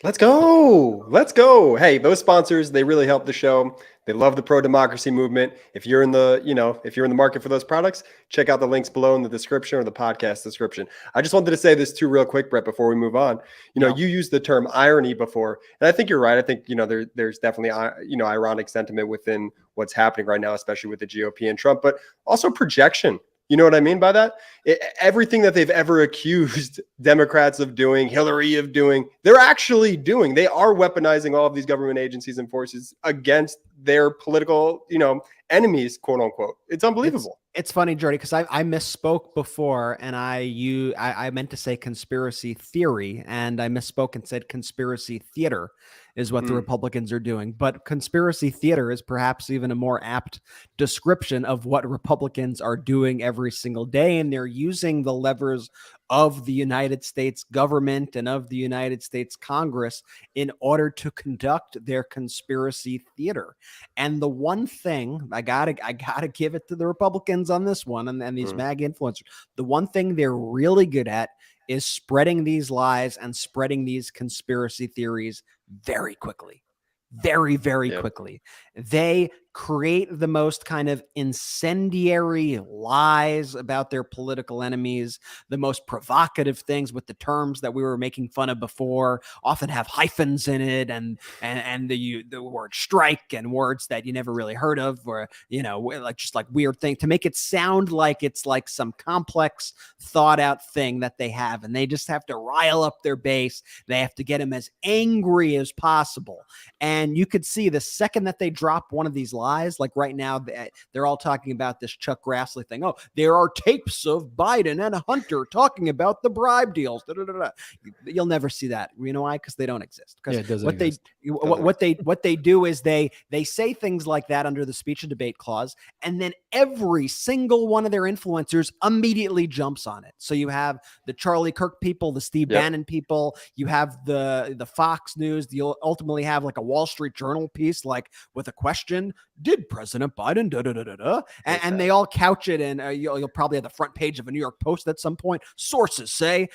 Let's go. Let's go. Hey, those sponsors, they really help the show. They love the pro-democracy movement. If you're in the, if you're in the market for those products, check out the links below in the description or the podcast description. I just wanted to say this too real quick, Brett, before we move on. You used the term irony before, and I think you're right. I think, there's definitely, ironic sentiment within what's happening right now, especially with the GOP and Trump, but also projection. You know what I mean by that? Everything that they've ever accused Democrats of doing, Hillary of doing, they're actually doing. They are weaponizing all of these government agencies and forces against their political, enemies, quote unquote. It's unbelievable. It's funny, Jordy, because I misspoke before, and I meant to say conspiracy theory, and I misspoke and said conspiracy theater is what the Republicans are doing. But conspiracy theater is perhaps even a more apt description of what Republicans are doing every single day, and they're using the levers of the United States government and of the United States Congress in order to conduct their conspiracy theater. And the one thing I gotta give it to the Republicans on this one, and these MAGA influencers, the one thing they're really good at is spreading these lies and spreading these conspiracy theories very quickly. Very, very quickly. They create the most kind of incendiary lies about their political enemies, the most provocative things with the terms that we were making fun of before, often have hyphens in it and the word strike and words that you never really heard of, or, like weird thing to make it sound like it's like some complex thought out thing that they have. And they just have to rile up their base. They have to get them as angry as possible. And you could see the second that they drop one of these lies, like right now, they're all talking about this Chuck Grassley thing. Oh, there are tapes of Biden and Hunter talking about the bribe deals. You'll never see that. You know why? Because they don't exist. Because what they do is they say things like that under the speech and debate clause, and then every single one of their influencers immediately jumps on it. So you have the Charlie Kirk people, the Steve Bannon people, you have the Fox News. You'll ultimately have like a Wall Street Journal piece, like with a question: did President Biden and they all couch it in you'll probably have the front page of a New York Post at some point. Sources say,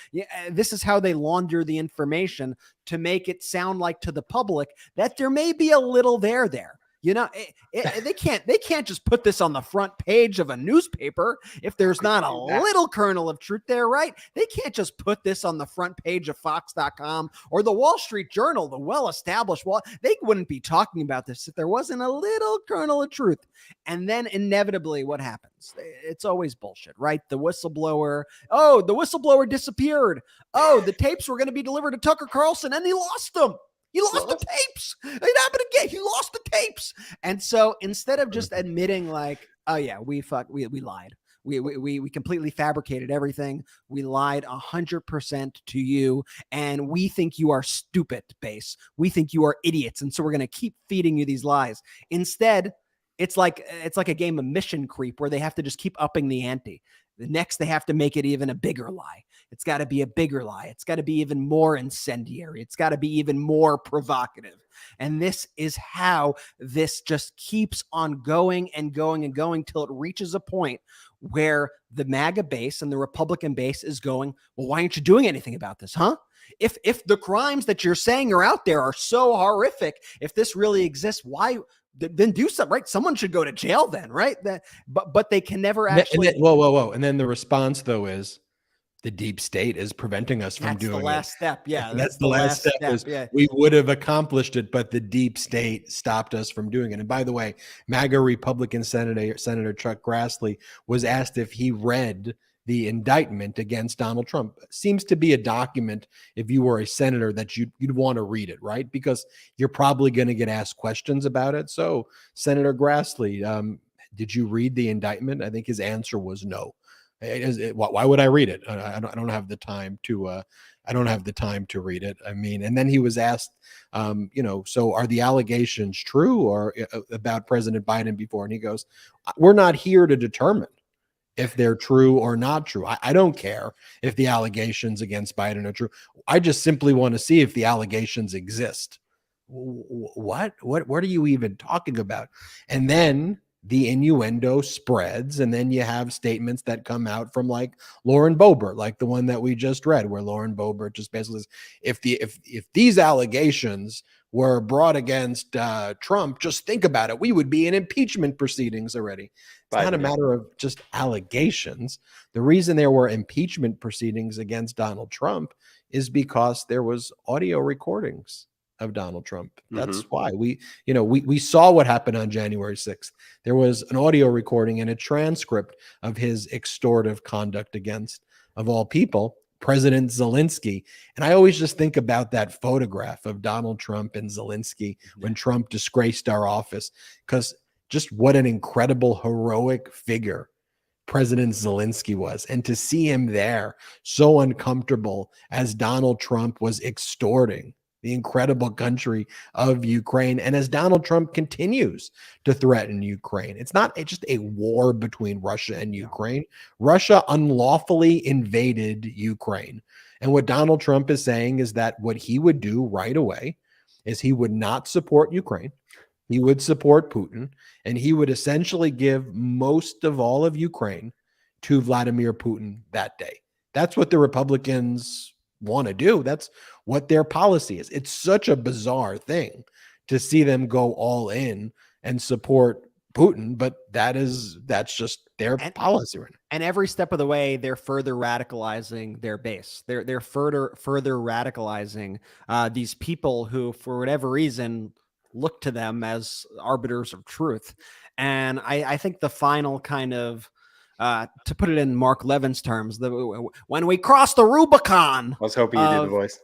this is how they launder the information to make it sound like to the public that there may be a little there. They can't just put this on the front page of a newspaper if there's not a little kernel of truth there, right? They can't just put this on the front page of Fox.com or the Wall Street Journal, the well-established they wouldn't be talking about this if there wasn't a little kernel of truth. And then inevitably what happens? It's always bullshit, right? The whistleblower disappeared. Oh, the tapes were going to be delivered to Tucker Carlson and he lost them. He lost the tapes. It happened again. He lost the tapes. And so instead of just admitting like, oh yeah, we lied. We completely fabricated everything. We lied 100% to you. And we think you are stupid, base. We think you are idiots. And so we're going to keep feeding you these lies. Instead, it's like a game of mission creep where they have to just keep upping the ante. The next, they have to make it even a bigger lie. It's got to be a bigger lie. It's got to be even more incendiary. It's got to be even more provocative. And this is how this just keeps on going and going and going till it reaches a point where the MAGA base and the Republican base is going, well, why aren't you doing anything about this, huh? If the crimes that you're saying are out there are so horrific, if this really exists, why then do something, right? Someone should go to jail then, right? But they can never actually. Whoa. And then the response, though, is the deep state is preventing us from doing it. That's the last step. Yeah. That's the last step. Is we would have accomplished it, but the deep state stopped us from doing it. And by the way, MAGA Republican Senator Chuck Grassley was asked if he read the indictment against Donald Trump. Seems to be a document, if you were a senator, that you'd want to read it, right? Because you're probably going to get asked questions about it. So, Senator Grassley, did you read the indictment? I think his answer was no. Why would I read it? I don't have the time to. I don't have the time to read it. I mean, and then he was asked, so are the allegations true or about President Biden before? And he goes, "We're not here to determine if they're true or not true. I don't care if the allegations against Biden are true. I just simply want to see if the allegations exist." What are you even talking about? And then the innuendo spreads, and then you have statements that come out from like Lauren Boebert, like the one that we just read, where Lauren Boebert just basically says, if these allegations were brought against Trump, just think about it. We would be in impeachment proceedings already. It's not a matter of just allegations. The reason there were impeachment proceedings against Donald Trump is because there was audio recordings of Donald Trump. That's why we saw what happened on January 6th. There was an audio recording and a transcript of his extortive conduct against, of all people, President Zelensky. And I always just think about that photograph of Donald Trump and Zelensky when Trump disgraced our office, because just what an incredible, heroic figure President Zelensky was. And to see him there, so uncomfortable as Donald Trump was extorting the incredible country of Ukraine. And as Donald Trump continues to threaten Ukraine, it's not just a war between Russia and Ukraine. Russia unlawfully invaded Ukraine. And what Donald Trump is saying is that what he would do right away is he would not support Ukraine. He would support Putin, and he would essentially give most of all of Ukraine to Vladimir Putin that day. That's what the Republicans want to do. That's what their policy is. It's such a bizarre thing to see them go all in and support Putin, but that's just their policy right now. And every step of the way, they're further radicalizing their base. They're further radicalizing these people who, for whatever reason, look to them as arbiters of truth. And I think the final kind of to put it in Mark Levin's terms, when we cross the Rubicon. I was hoping you did the voice.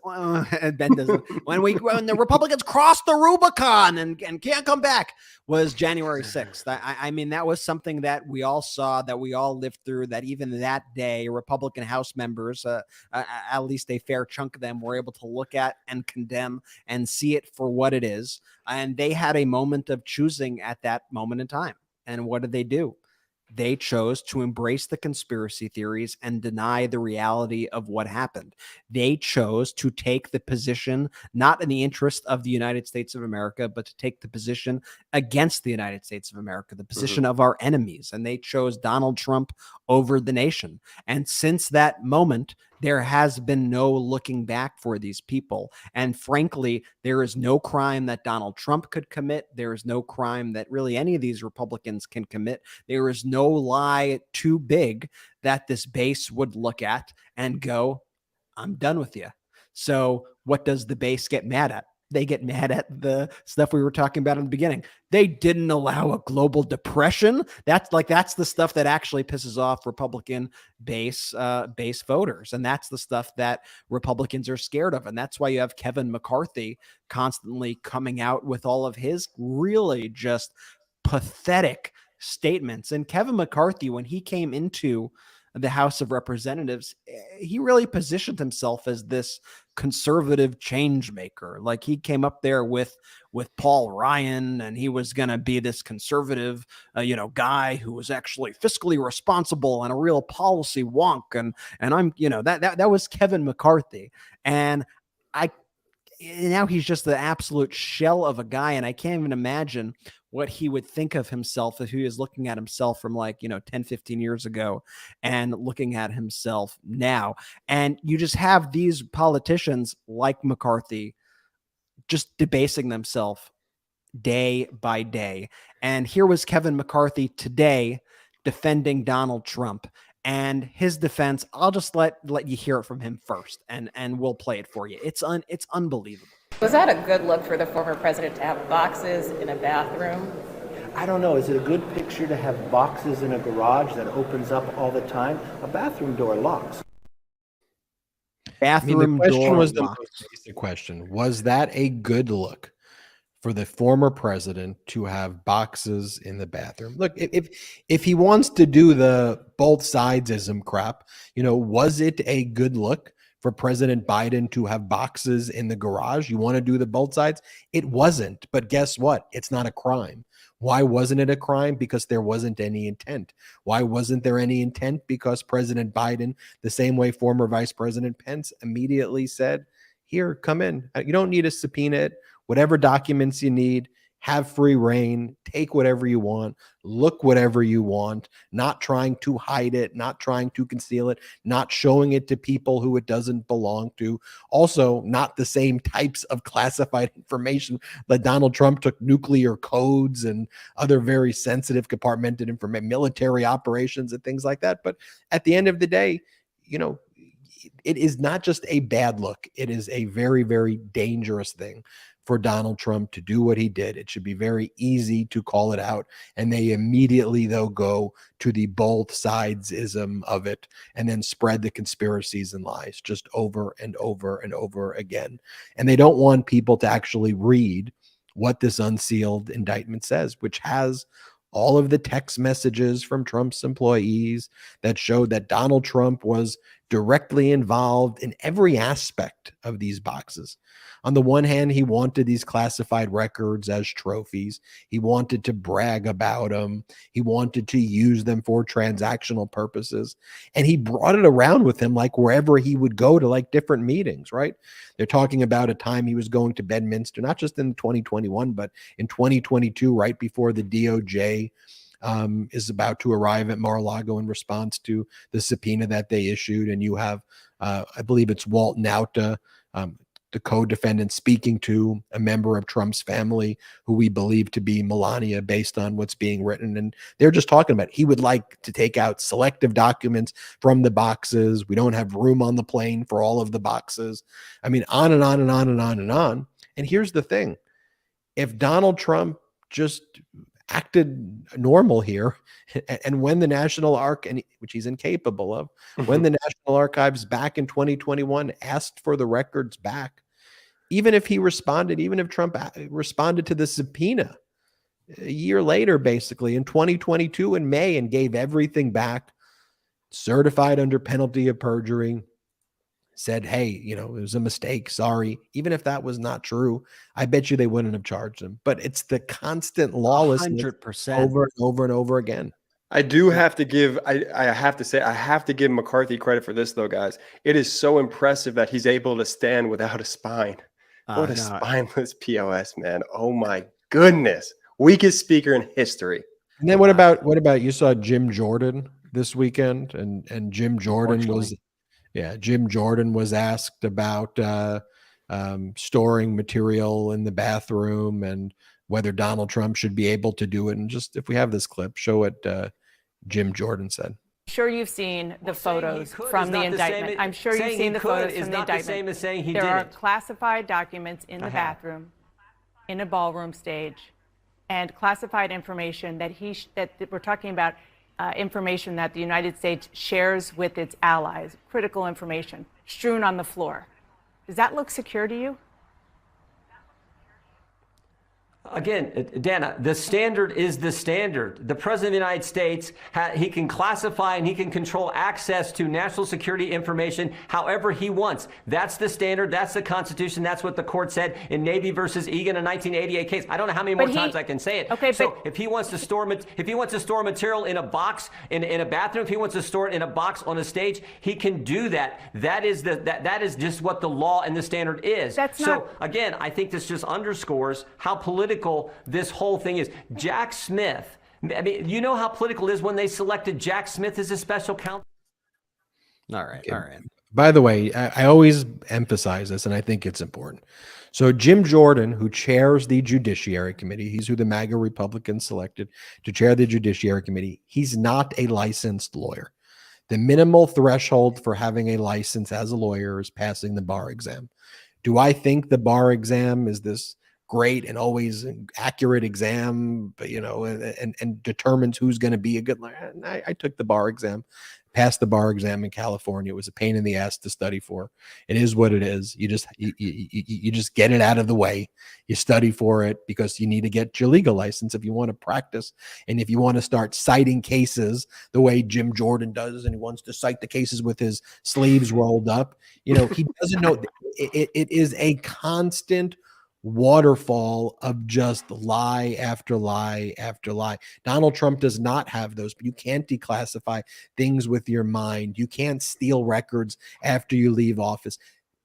Ben doesn't. when the Republicans cross the Rubicon and can't come back, was January 6th. I mean, that was something that we all saw, that we all lived through, that even that day, Republican House members, at least a fair chunk of them, were able to look at and condemn and see it for what it is. And they had a moment of choosing at that moment in time. And what did they do? They chose to embrace the conspiracy theories and deny the reality of what happened. They chose to take the position, not in the interest of the United States of America, but to take the position against the United States of America, the position of our enemies. And they chose Donald Trump over the nation. And since that moment, there has been no looking back for these people. And frankly, there is no crime that Donald Trump could commit. There is no crime that really any of these Republicans can commit. There is no lie too big that this base would look at and go, I'm done with you. So what does the base get mad at? They get mad at the stuff we were talking about in the beginning. They didn't allow a global depression. That's the stuff that actually pisses off Republican base voters. And that's the stuff that Republicans are scared of. And that's why you have Kevin McCarthy constantly coming out with all of his really just pathetic statements. And Kevin McCarthy, when he came into the House of Representatives, he really positioned himself as this conservative change maker. Like he came up there with Paul Ryan, and he was going to be this conservative, guy who was actually fiscally responsible and a real policy wonk. And I'm, that was Kevin McCarthy. And now he's just the absolute shell of a guy. And I can't even imagine what he would think of himself if he was looking at himself from 10, 15 years ago and looking at himself now. And you just have these politicians like McCarthy just debasing themselves day by day. And here was Kevin McCarthy today defending Donald Trump. And his defense, I'll just let you hear it from him first, and we'll play it for you. It's unbelievable. Was that a good look for the former president to have boxes in a bathroom? I don't know. Is it a good picture to have boxes in a garage that opens up all the time? A bathroom door locks. Bathroom the question door was the locks. most basic question. Was that a good look for the former president to have boxes in the bathroom? Look, if he wants to do the both sidesism crap, was it a good look for President Biden to have boxes in the garage? You want to do the both sides? It wasn't. But guess what? It's not a crime. Why wasn't it a crime? Because there wasn't any intent. Why wasn't there any intent? Because President Biden, the same way former Vice President Pence immediately said, here, come in. You don't need to subpoena it. Whatever documents you need, have free reign, take whatever you want, look whatever you want, not trying to hide it, not trying to conceal it, not showing it to people who it doesn't belong to. Also, not the same types of classified information that Donald Trump took nuclear codes and other very sensitive compartmented information, military operations and things like that. But at the end of the day, it is not just a bad look. It is a very, very dangerous thing for Donald Trump to do what he did. It should be very easy to call it out. And they immediately, though, go to the both sidesism of it and then spread the conspiracies and lies just over and over and over again. And they don't want people to actually read what this unsealed indictment says, which has all of the text messages from Trump's employees that showed that Donald Trump was directly involved in every aspect of these boxes. On the one hand, he wanted these classified records as trophies. He wanted to brag about them. He wanted to use them for transactional purposes. And he brought it around with him like wherever he would go to different meetings, right? They're talking about a time he was going to Bedminster, not just in 2021, but in 2022, right before the DOJ is about to arrive at Mar-a-Lago in response to the subpoena that they issued. And you have, I believe it's Walt Nauta, the co-defendant, speaking to a member of Trump's family who we believe to be Melania based on what's being written. And they're just talking about he would like to take out selective documents from the boxes. We don't have room on the plane for all of the boxes. I mean, on and on and on and on and on. And here's the thing. If Donald Trump just acted normal here, and when the National which he's incapable of, when the National Archives back in 2021 asked for the records back, even if Trump responded to the subpoena a year later, basically in 2022 in May, and gave everything back, certified under penalty of perjury, said, hey, it was a mistake, sorry. Even if that was not true, I bet you they wouldn't have charged him. But it's the constant lawlessness 100%. over and over and over again. I do have to give, I have to say, I have to give McCarthy credit for this, though, guys. It is so impressive that he's able to stand without a spine. What a spineless POS, man. Oh, my goodness. Weakest speaker in history. And then what about you saw Jim Jordan this weekend? And Jim Jordan was asked about storing material in the bathroom and whether Donald Trump should be able to do it. And just, if we have this clip, show what Jim Jordan said. I'm sure you've seen the photos from the indictment. I'm sure you've seen the photos from the indictment. There are classified documents in the bathroom, in a ballroom stage, and classified information that we're talking about, information that the United States shares with its allies, critical information, strewn on the floor. Does that look secure to you? Again, Dana, the standard is the standard. The President of the United States, he can classify and he can control access to national security information however he wants. That's the standard. That's the Constitution. That's what the court said in Navy versus Egan, a 1988 case. I don't know how many more times I can say it. Okay, so if he wants to store material in a box in a bathroom, if he wants to store it in a box on a stage, he can do that. That is just what the law and the standard is. Again, I think this just underscores how political this whole thing is. Jack Smith, I mean, you know how political it is when they selected Jack Smith as a special counsel? All right. By the way, I always emphasize this, and I think it's important. So Jim Jordan, who chairs the Judiciary Committee, he's who the MAGA Republicans selected to chair the Judiciary Committee. He's not a licensed lawyer. The minimal threshold for having a license as a lawyer is passing the bar exam. Do I think the bar exam is this great and always accurate exam, but, you know, and determines who's going to be a good lawyer? I took the bar exam, passed the bar exam in California. It was a pain in the ass to study for. It is what it is. You just get it out of the way. You study for it because you need to get your legal license if you want to practice. And if you want to start citing cases the way Jim Jordan does, and he wants to cite the cases with his sleeves rolled up, you know, he doesn't know. It is a constant waterfall of just lie after lie after lie. Donald Trump does not have those. You can't declassify things with your mind. You can't steal records after you leave office.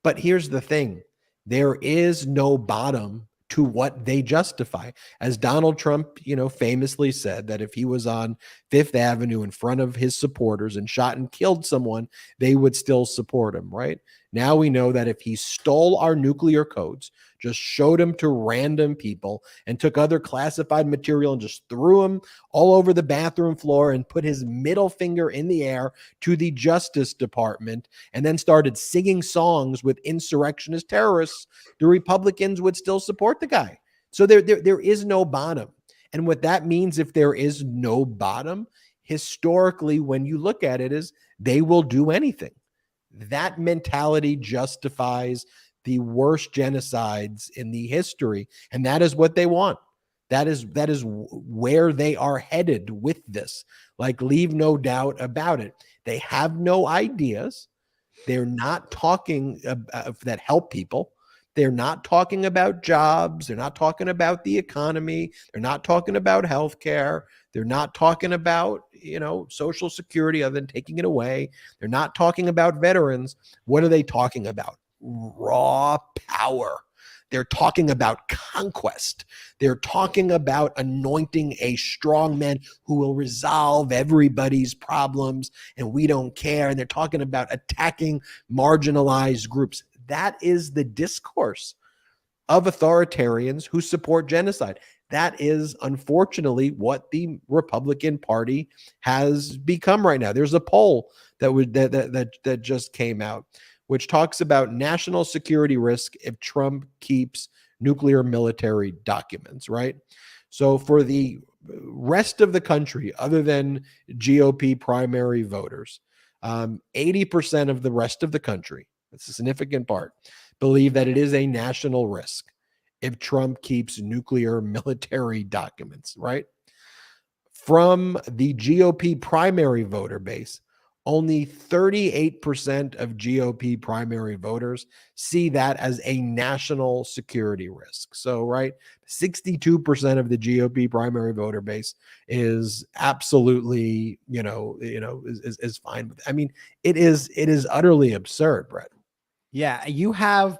But here's the thing. There is no bottom to what they justify. As Donald Trump, you know, famously said that if he was on Fifth Avenue in front of his supporters and shot and killed someone, they would still support him, right? Now we know that if he stole our nuclear codes, just showed them to random people and took other classified material and just threw them all over the bathroom floor and put his middle finger in the air to the Justice Department and then started singing songs with insurrectionist terrorists, the Republicans would still support the guy. So there is no bottom. And what that means, if there is no bottom, historically, when you look at it, is they will do anything. That mentality justifies the worst genocides in the history, and that is what they want. That is where they are headed with this. Like, leave no doubt about it. They have no ideas. They're not talking that help people. They're not talking about jobs. They're not talking about the economy. They're not talking about healthcare. They're not talking about, you know, Social Security other than taking it away. They're not talking about veterans. What are they talking about? Raw power. They're talking about conquest. They're talking about anointing a strong man who will resolve everybody's problems, and we don't care. And they're talking about attacking marginalized groups. That is the discourse of authoritarians who support genocide. That is, unfortunately, what the Republican Party has become right now. There's a poll that just came out, which talks about national security risk if Trump keeps nuclear military documents, right? So for the rest of the country, other than GOP primary voters, 80% of the rest of the country, that's a significant part, believe that it is a national risk if Trump keeps nuclear military documents, right? From the GOP primary voter base, only 38% of GOP primary voters see that as a national security risk. So, right, 62% of the GOP primary voter base is absolutely, is fine with it. I mean, it is utterly absurd, Brett. Yeah, you have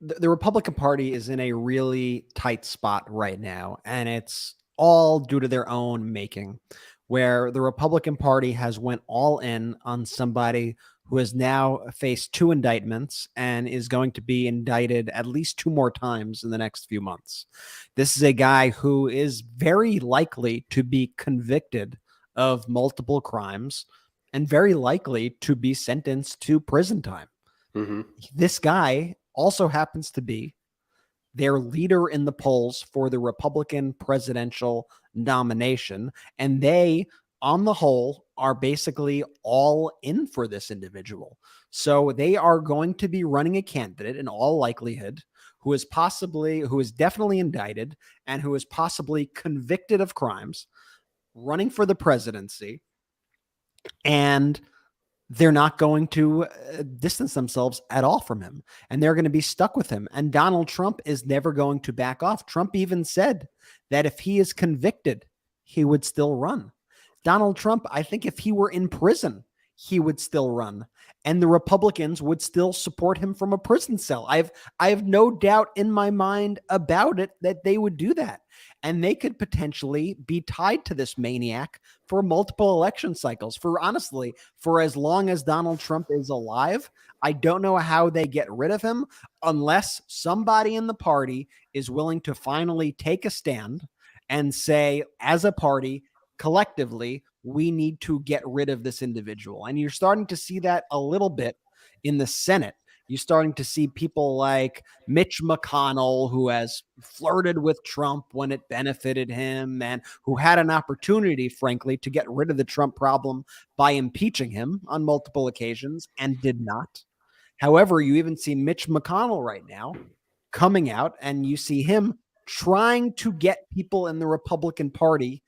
the Republican Party is in a really tight spot right now, and it's all due to their own making, where the Republican Party has went all in on somebody who has now faced 2 indictments and is going to be indicted at least 2 more times in the next few months. This is a guy who is very likely to be convicted of multiple crimes and very likely to be sentenced to prison time. Mm-hmm. This guy also happens to be their leader in the polls for the Republican presidential nomination, and they on the whole, are basically all in for this individual. So they are going to be running a candidate in all likelihood who is definitely indicted and who is possibly convicted of crimes, running for the presidency, and they're not going to distance themselves at all from him, and they're going to be stuck with him. And Donald Trump is never going to back off. Trump even said that if he is convicted, he would still run. Donald Trump, I think if he were in prison, he would still run, and the Republicans would still support him from a prison cell. I have no doubt in my mind about it that they would do that. And they could potentially be tied to this maniac for multiple election cycles. For as long as Donald Trump is alive, I don't know how they get rid of him unless somebody in the party is willing to finally take a stand and say, as a party, collectively, we need to get rid of this individual. And you're starting to see that a little bit in the Senate. You're starting to see people like Mitch McConnell, who has flirted with Trump when it benefited him and who had an opportunity, frankly, to get rid of the Trump problem by impeaching him on multiple occasions and did not. However, you even see Mitch McConnell right now coming out, and you see him trying to get people in the Republican Party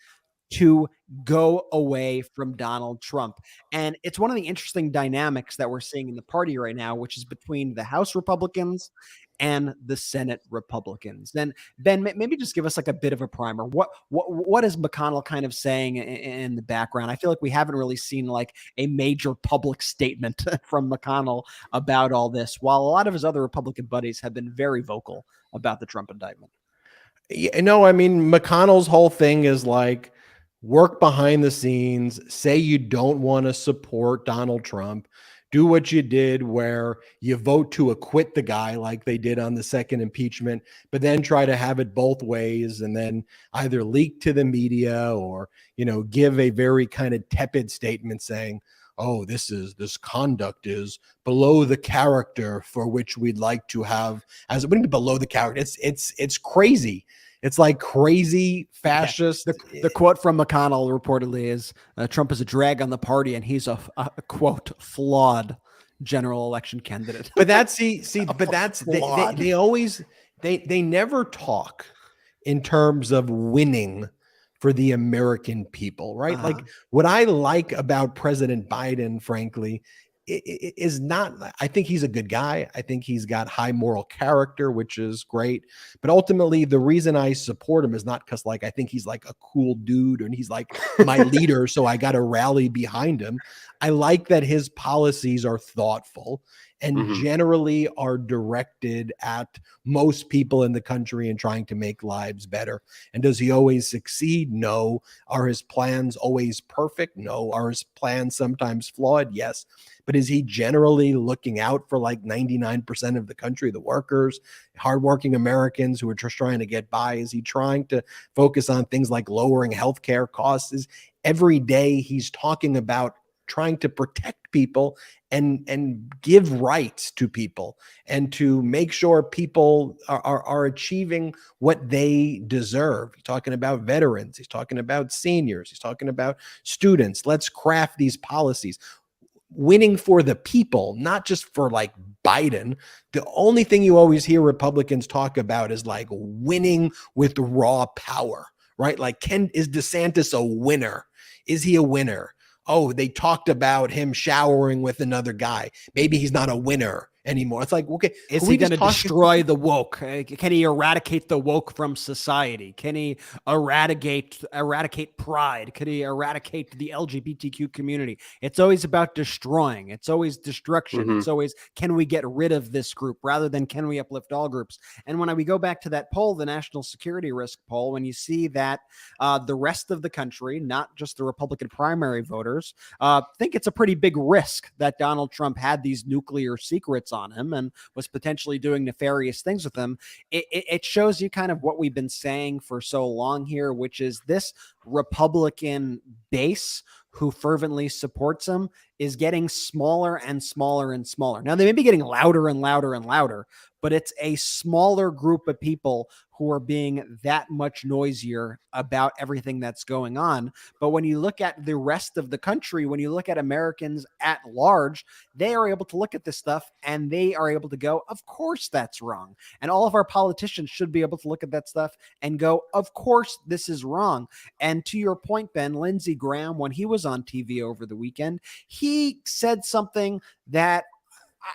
to go away from Donald Trump. And it's one of the interesting dynamics that we're seeing in the party right now, which is between the House Republicans and the Senate Republicans. And Ben, maybe just give us like a bit of a primer. What is McConnell kind of saying in the background? I feel like we haven't really seen like a major public statement from McConnell about all this, while a lot of his other Republican buddies have been very vocal about the Trump indictment. Yeah, no, I mean, McConnell's whole thing is like, work behind the scenes, say you don't want to support Donald Trump, do what you did where you vote to acquit the guy like they did on the second impeachment, but then try to have it both ways and then either leak to the media or, give a very kind of tepid statement saying, oh, this conduct is below the character for which we'd like to have as it wouldn't be below the character. It's crazy. It's like crazy fascist. Yeah. The quote from McConnell reportedly is Trump is a drag on the party and he's a quote, flawed general election candidate. But that's they never talk in terms of winning for the American people, right? Like what I like about President Biden, frankly, is not, I think he's a good guy. I think he's got high moral character, which is great. But ultimately, the reason I support him is not because like I think he's like a cool dude and he's like my leader, so I got to rally behind him. I like that his policies are thoughtful and generally are directed at most people in the country and trying to make lives better. And does he always succeed? No. Are his plans always perfect? No. Are his plans sometimes flawed? Yes. But is he generally looking out for like 99% of the country, the workers, hardworking Americans who are just trying to get by? Is he trying to focus on things like lowering healthcare costs? Every day he's talking about trying to protect people and give rights to people and to make sure people are achieving what they deserve. He's talking about veterans. He's talking about seniors. He's talking about students. Let's craft these policies. Winning for the people, not just for like Biden. The only thing you always hear Republicans talk about is like winning with raw power, right? Like, is DeSantis a winner? Is he a winner? Oh, they talked about him showering with another guy. Maybe he's not a winner anymore. It's like, okay, is he going to destroy the woke? Can he eradicate the woke from society? Can he eradicate pride? Can he eradicate the LGBTQ community? It's always about destroying. It's always destruction. It's always, can we get rid of this group rather than can we uplift all groups? And when we go back to that poll, the national security risk poll, when you see that the rest of the country, not just the Republican primary voters, think it's a pretty big risk that Donald Trump had these nuclear secrets on him and was potentially doing nefarious things with him. It shows you kind of what we've been saying for so long here, which is this Republican base who fervently supports him is getting smaller and smaller and smaller. Now, they may be getting louder and louder and louder, but it's a smaller group of people who are being that much noisier about everything that's going on. But when you look at the rest of the country, when you look at Americans at large, they are able to look at this stuff and they are able to go, of course that's wrong. And all of our politicians should be able to look at that stuff and go, of course this is wrong. And to your point, Ben, Lindsey Graham, when he was on TV over the weekend, he said something that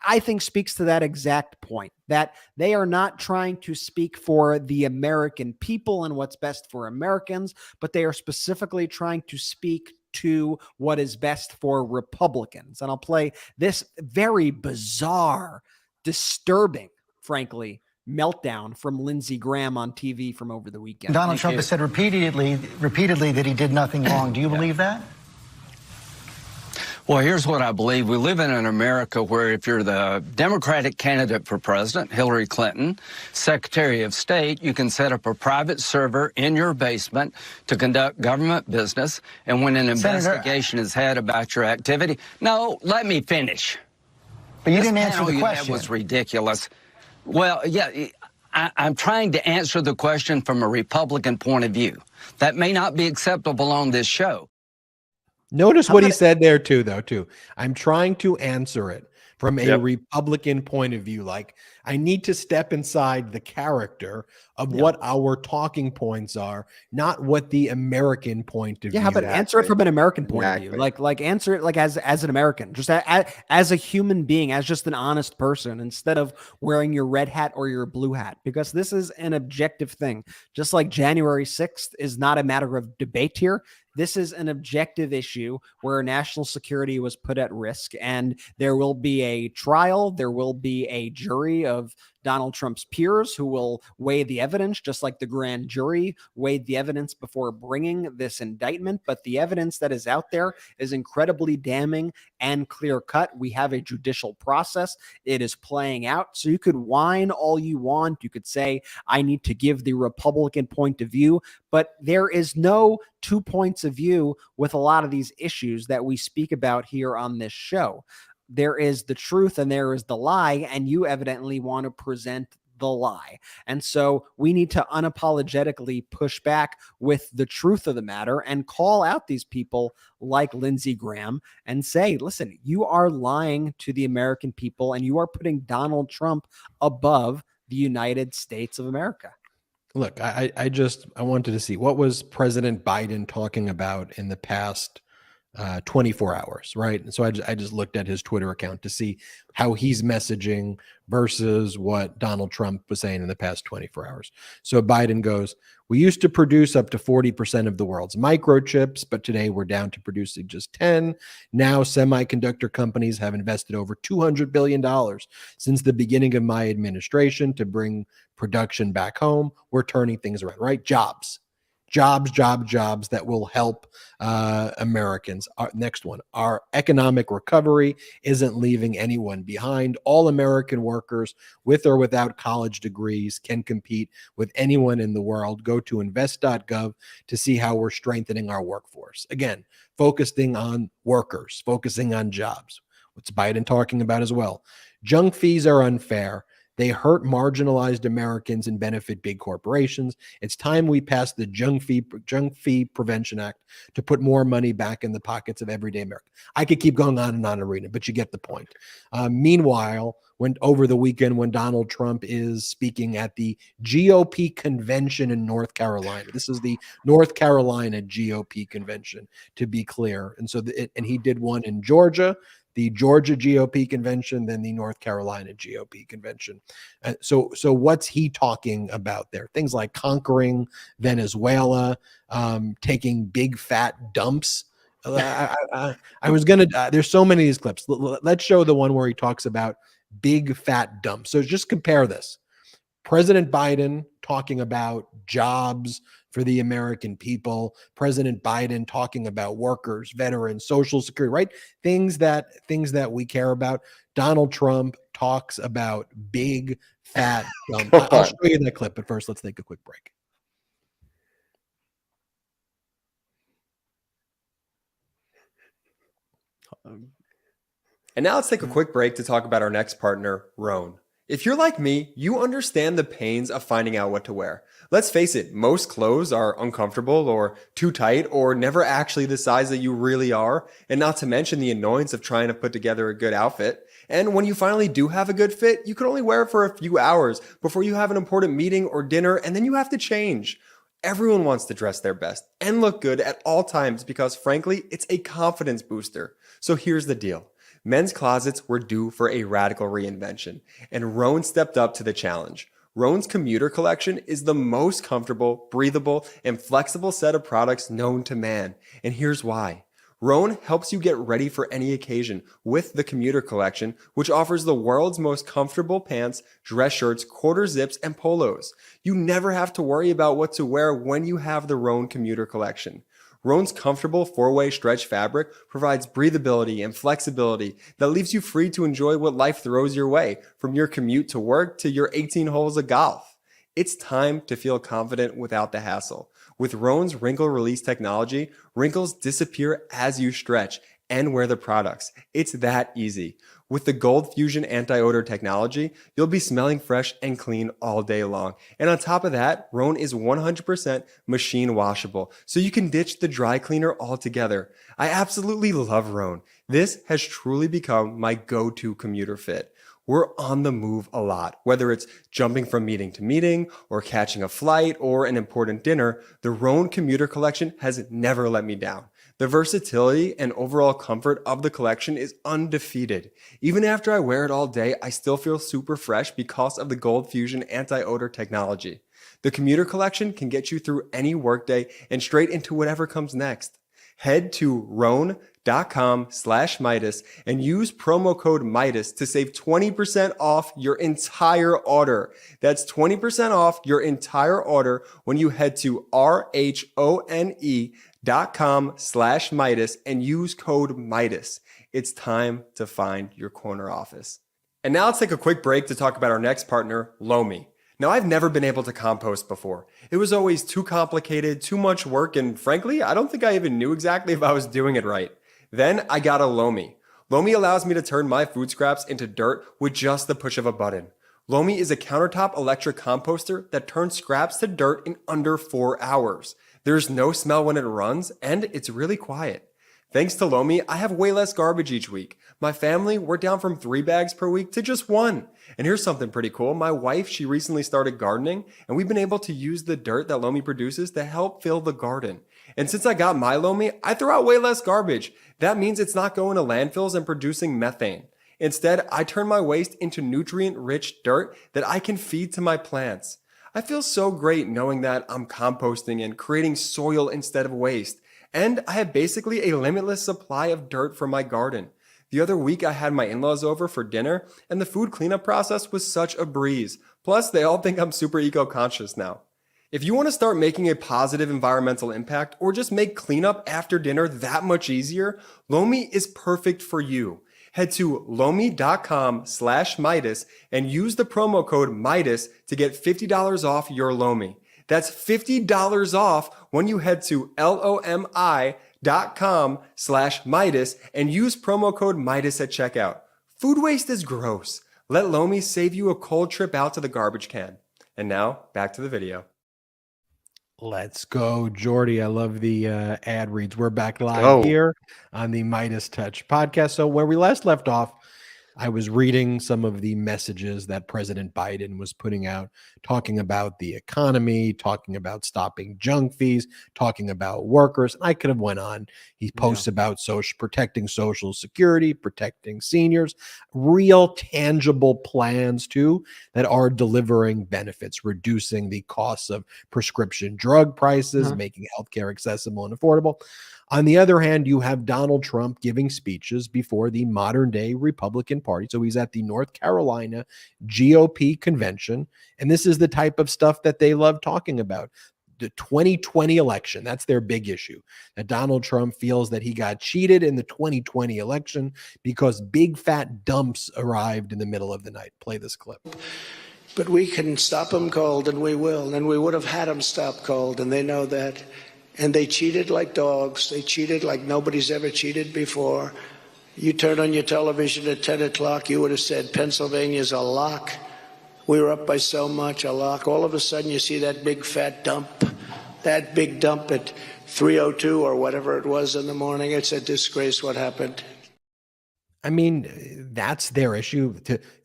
I think speaks to that exact point, that they are not trying to speak for the American people and what's best for Americans, but they are specifically trying to speak to what is best for Republicans. And I'll play this very bizarre, disturbing, frankly, meltdown from Lindsey Graham on TV from over the weekend. Donald Trump has said repeatedly that he did nothing wrong. Do you believe that? Well, here's what I believe. We live in an America where if you're the Democratic candidate for president, Hillary Clinton, Secretary of State, you can set up a private server in your basement to conduct government business. And when an investigation is had about your activity, no, let me finish. But you didn't answer the question. That was ridiculous. Well, yeah, I'm trying to answer the question from a Republican point of view. That may not be acceptable on this show. Notice what he said there too. I'm trying to answer it from a Republican point of view. Like, I need to step inside the character of what our talking points are, not what the American point of view. Yeah, but answer it from an American point of view. Like answer it like as an American, just as a human being, as just an honest person, instead of wearing your red hat or your blue hat, because this is an objective thing. Just like January 6th is not a matter of debate here. This is an objective issue where national security was put at risk, and there will be a trial. There will be a jury of Donald Trump's peers who will weigh the evidence, just like the grand jury weighed the evidence before bringing this indictment. But the evidence that is out there is incredibly damning and clear cut. We have a judicial process. It is playing out. So you could whine all you want. You could say, I need to give the Republican point of view, but there is no 2 points of view with a lot of these issues that we speak about here on this show. There is the truth and there is the lie, and you evidently want to present the lie. And so we need to unapologetically push back with the truth of the matter and call out these people like Lindsey Graham and say, listen, you are lying to the American people and you are putting Donald Trump above the United States of America. Look, I wanted to see, what was President Biden talking about in the past 24 hours, right? And so I just looked at his Twitter account to see how he's messaging versus what Donald Trump was saying in the past 24 hours. So Biden goes, we used to produce up to 40% of the world's microchips, but today we're down to producing just 10. Now semiconductor companies have invested over $200 billion since the beginning of my administration to bring production back home. We're turning things around, right? Jobs that will help Americans. Next one, our economic recovery isn't leaving anyone behind. All American workers with or without college degrees can compete with anyone in the world. Go to invest.gov to see how we're strengthening our workforce. Again, focusing on workers, focusing on jobs. What's Biden talking about as well? Junk fees are unfair. They hurt marginalized Americans and benefit big corporations. It's time we pass the Junk Fee Prevention Act to put more money back in the pockets of everyday Americans. I could keep going on and on, Arena, but you get the point. Meanwhile, over the weekend, when Donald Trump is speaking at the GOP convention in North Carolina, this is the North Carolina GOP convention, to be clear. And so, and he did one in Georgia, the Georgia GOP convention, then the North Carolina GOP convention. So what's he talking about there? Things like conquering Venezuela, taking big fat dumps. I was going to, there's so many of these clips. Let's show the one where he talks about big fat dumps. So just compare this. President Biden talking about jobs for the American people, President Biden talking about workers, veterans, Social Security, right? Things that we care about. Donald Trump talks about big fat dumps. I'll show you that clip, but first let's take a quick break. And now let's take a quick break to talk about our next partner, Roan. If you're like me, you understand the pains of finding out what to wear. Let's face it, most clothes are uncomfortable or too tight or never actually the size that you really are, and not to mention the annoyance of trying to put together a good outfit. And when you finally do have a good fit, you can only wear it for a few hours before you have an important meeting or dinner, and then you have to change. Everyone wants to dress their best and look good at all times because, frankly, it's a confidence booster. So here's the deal. Men's closets were due for a radical reinvention, and Rhone stepped up to the challenge. Rhone's commuter collection is the most comfortable, breathable, and flexible set of products known to man. And here's why. Rhone helps you get ready for any occasion with the commuter collection, which offers the world's most comfortable pants, dress shirts, quarter zips, and polos. You never have to worry about what to wear when you have the Rhone commuter collection. Rhone's comfortable 4-way stretch fabric provides breathability and flexibility that leaves you free to enjoy what life throws your way, from your commute to work to your 18 holes of golf. It's time to feel confident without the hassle. With Rhone's wrinkle release technology, wrinkles disappear as you stretch and wear the products. It's that easy. With the Gold Fusion anti-odor technology, you'll be smelling fresh and clean all day long. And on top of that, Rhone is 100% machine washable, so you can ditch the dry cleaner altogether. I absolutely love Rhone. This has truly become my go-to commuter fit. We're on the move a lot, whether it's jumping from meeting to meeting or catching a flight or an important dinner. The Rhone commuter collection has never let me down. The versatility and overall comfort of the collection is undefeated. Even after I wear it all day, I still feel super fresh because of the Gold Fusion anti-odor technology. The commuter collection can get you through any workday and straight into whatever comes next. Head to Rhone.com/Meidas and use promo code Meidas to save 20% off your entire order. That's 20% off your entire order when you head to RHONE.com/Meidas and use code Meidas. It's time to find your corner office. And now let's take a quick break to talk about our next partner, Lomi. Now, I've never been able to compost before. It was always too complicated, too much work, and frankly, I don't think I even knew exactly if I was doing it right. Then I got a Lomi. Lomi allows me to turn my food scraps into dirt with just the push of a button. Lomi is a countertop electric composter that turns scraps to dirt in under 4 hours. There's no smell when it runs, and it's really quiet. Thanks to Lomi, I have way less garbage each week. My family, we're down from 3 bags per week to just 1. And here's something pretty cool. My wife, she recently started gardening, and we've been able to use the dirt that Lomi produces to help fill the garden. And since I got my Lomi, I throw out way less garbage. That means it's not going to landfills and producing methane. Instead, I turn my waste into nutrient-rich dirt that I can feed to my plants. I feel so great knowing that I'm composting and creating soil instead of waste. And I have basically a limitless supply of dirt for my garden. The other week I had my in-laws over for dinner, and the food cleanup process was such a breeze. Plus, they all think I'm super eco-conscious now. If you want to start making a positive environmental impact or just make cleanup after dinner that much easier, Lomi is perfect for you. Head to Lomi.com/Meidas and use the promo code Meidas to get $50 off your Lomi. That's $50 off when you head to Lomi.com/Meidas and use promo code Meidas at checkout. Food waste is gross. Let Lomi save you a cold trip out to the garbage can. And now, back to the video. Let's go, Jordy. I love the ad reads. We're back live here on the MeidasTouch Podcast. So where we last left off, I was reading some of the messages that President Biden was putting out, talking about the economy, talking about stopping junk fees, talking about workers. I could have went on. He posts about protecting Social Security, protecting seniors, real tangible plans too that are delivering benefits, reducing the costs of prescription drug prices, making healthcare accessible and affordable. On the other hand, you have Donald Trump giving speeches before the modern day Republican Party. So he's at the North Carolina GOP convention. And this is the type of stuff that they love talking about. The 2020 election, that's their big issue. That Donald Trump feels that he got cheated in the 2020 election because big fat dumps arrived in the middle of the night. Play this clip. But we can stop them cold, and we will. And we would have had them stop cold, and they know that. And they cheated like dogs. They cheated like nobody's ever cheated before. You turn on your television at 10 o'clock, you would have said Pennsylvania's a lock. We were up by so much, a lot. All of a sudden, you see that big fat dump, that big dump at 3:02 or whatever it was in the morning. It's a disgrace what happened. I mean, that's their issue.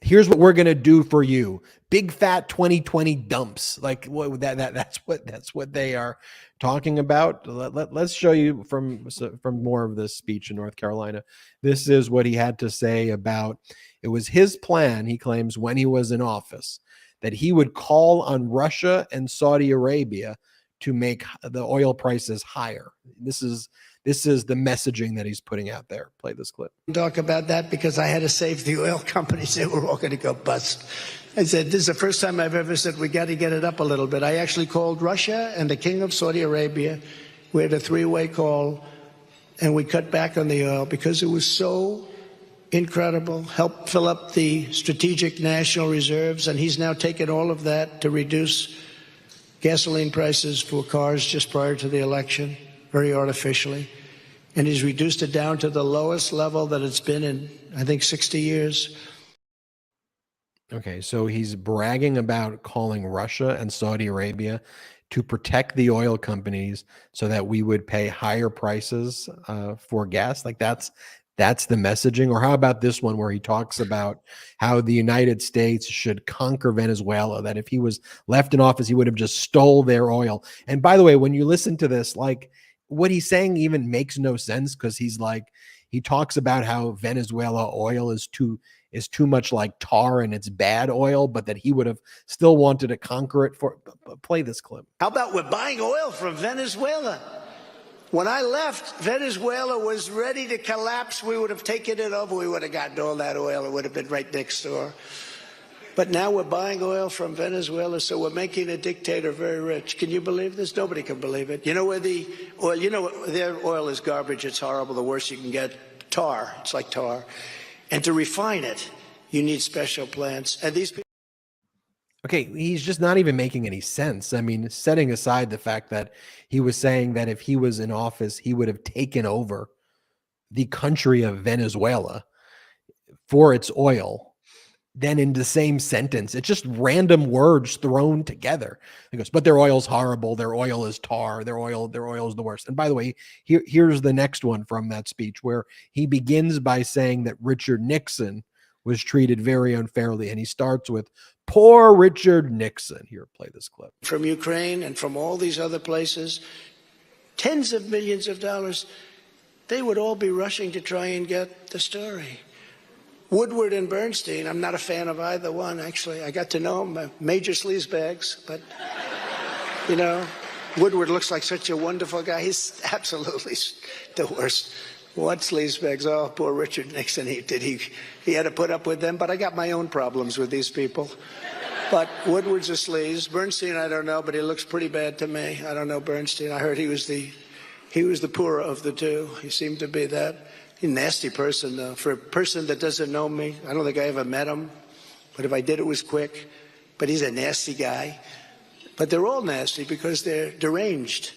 Here's what we're gonna do for you: big fat 2020 dumps. Like what that's what they are talking about. Let's show you from more of this speech in North Carolina. This is what he had to say about. It was his plan, he claims, when he was in office, that he would call on Russia and Saudi Arabia to make the oil prices higher. This is the messaging that he's putting out there. Play this clip. Talk about that because I had to save the oil companies. They were all going to go bust. I said, this is the first time I've ever said we got to get it up a little bit. I actually called Russia and the King of Saudi Arabia. We had a three-way call, and we cut back on the oil because it was so incredible. Helped fill up the strategic national reserves, and he's now taken all of that to reduce gasoline prices for cars just prior to the election, very artificially. And he's reduced it down to the lowest level that it's been in, I think, 60 years. Okay, so he's bragging about calling Russia and Saudi Arabia to protect the oil companies so that we would pay higher prices for gas. Like that's the messaging. Or how about this one where he talks about how the United States should conquer Venezuela, that if he was left in office, he would have just stole their oil. And by the way, when you listen to this, like what he's saying even makes no sense, because he talks about how Venezuela oil is too much like tar and it's bad oil, but that he would have still wanted to conquer it for. Play this clip. How about we're buying oil from Venezuela? When I left, Venezuela was ready to collapse. We would have taken it over. We would have gotten all that oil. It would have been right next door. But now we're buying oil from Venezuela, so we're making a dictator very rich. Can you believe this? Nobody can believe it. You know where the oil, their oil is garbage. It's horrible. The worst you can get, tar. It's like tar. And to refine it, you need special plants. And these people. Okay, he's just not even making any sense. I mean, setting aside the fact that he was saying that if he was in office, he would have taken over the country of Venezuela for its oil. Then in the same sentence, it's just random words thrown together. He goes, but their oil's horrible. Their oil is tar. Their oil is the worst. And by the way, here's the next one from that speech where he begins by saying that Richard Nixon was treated very unfairly. And he starts with, poor Richard Nixon. Here, play this clip. From Ukraine and from all these other places, tens of millions of dollars, they would all be rushing to try and get the story. Woodward and Bernstein, I'm not a fan of either one, actually. I got to know them, major sleazebags, but, Woodward looks like such a wonderful guy. He's absolutely the worst. What sleazebags? Oh, poor Richard Nixon. He had to put up with them, but I got my own problems with these people. But Woodward's a sleaze. Bernstein, I don't know, but he looks pretty bad to me. I don't know Bernstein. I heard he was the poorer of the two. He seemed to be that. He's a nasty person, though. For a person that doesn't know me, I don't think I ever met him. But if I did, it was quick. But he's a nasty guy. But they're all nasty because they're deranged.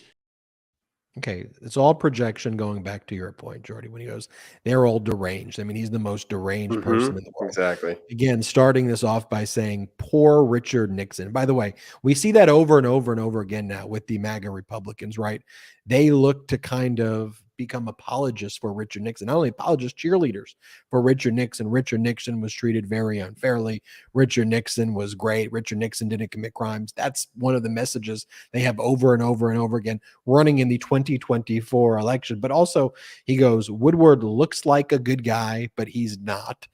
Okay, it's all projection, going back to your point, Jordy, when he goes, they're all deranged. I mean, he's the most deranged person in the world. Exactly. Again, starting this off by saying, poor Richard Nixon. By the way, we see that over and over and over again now with the MAGA Republicans, right? They look to kind of become apologists for Richard Nixon, not only apologists, cheerleaders for Richard Nixon. Richard Nixon was treated very unfairly. Richard Nixon was great. Richard Nixon didn't commit crimes. That's one of the messages they have over and over and over again running in the 2024 election. But also he goes, Woodward looks like a good guy, but he's not.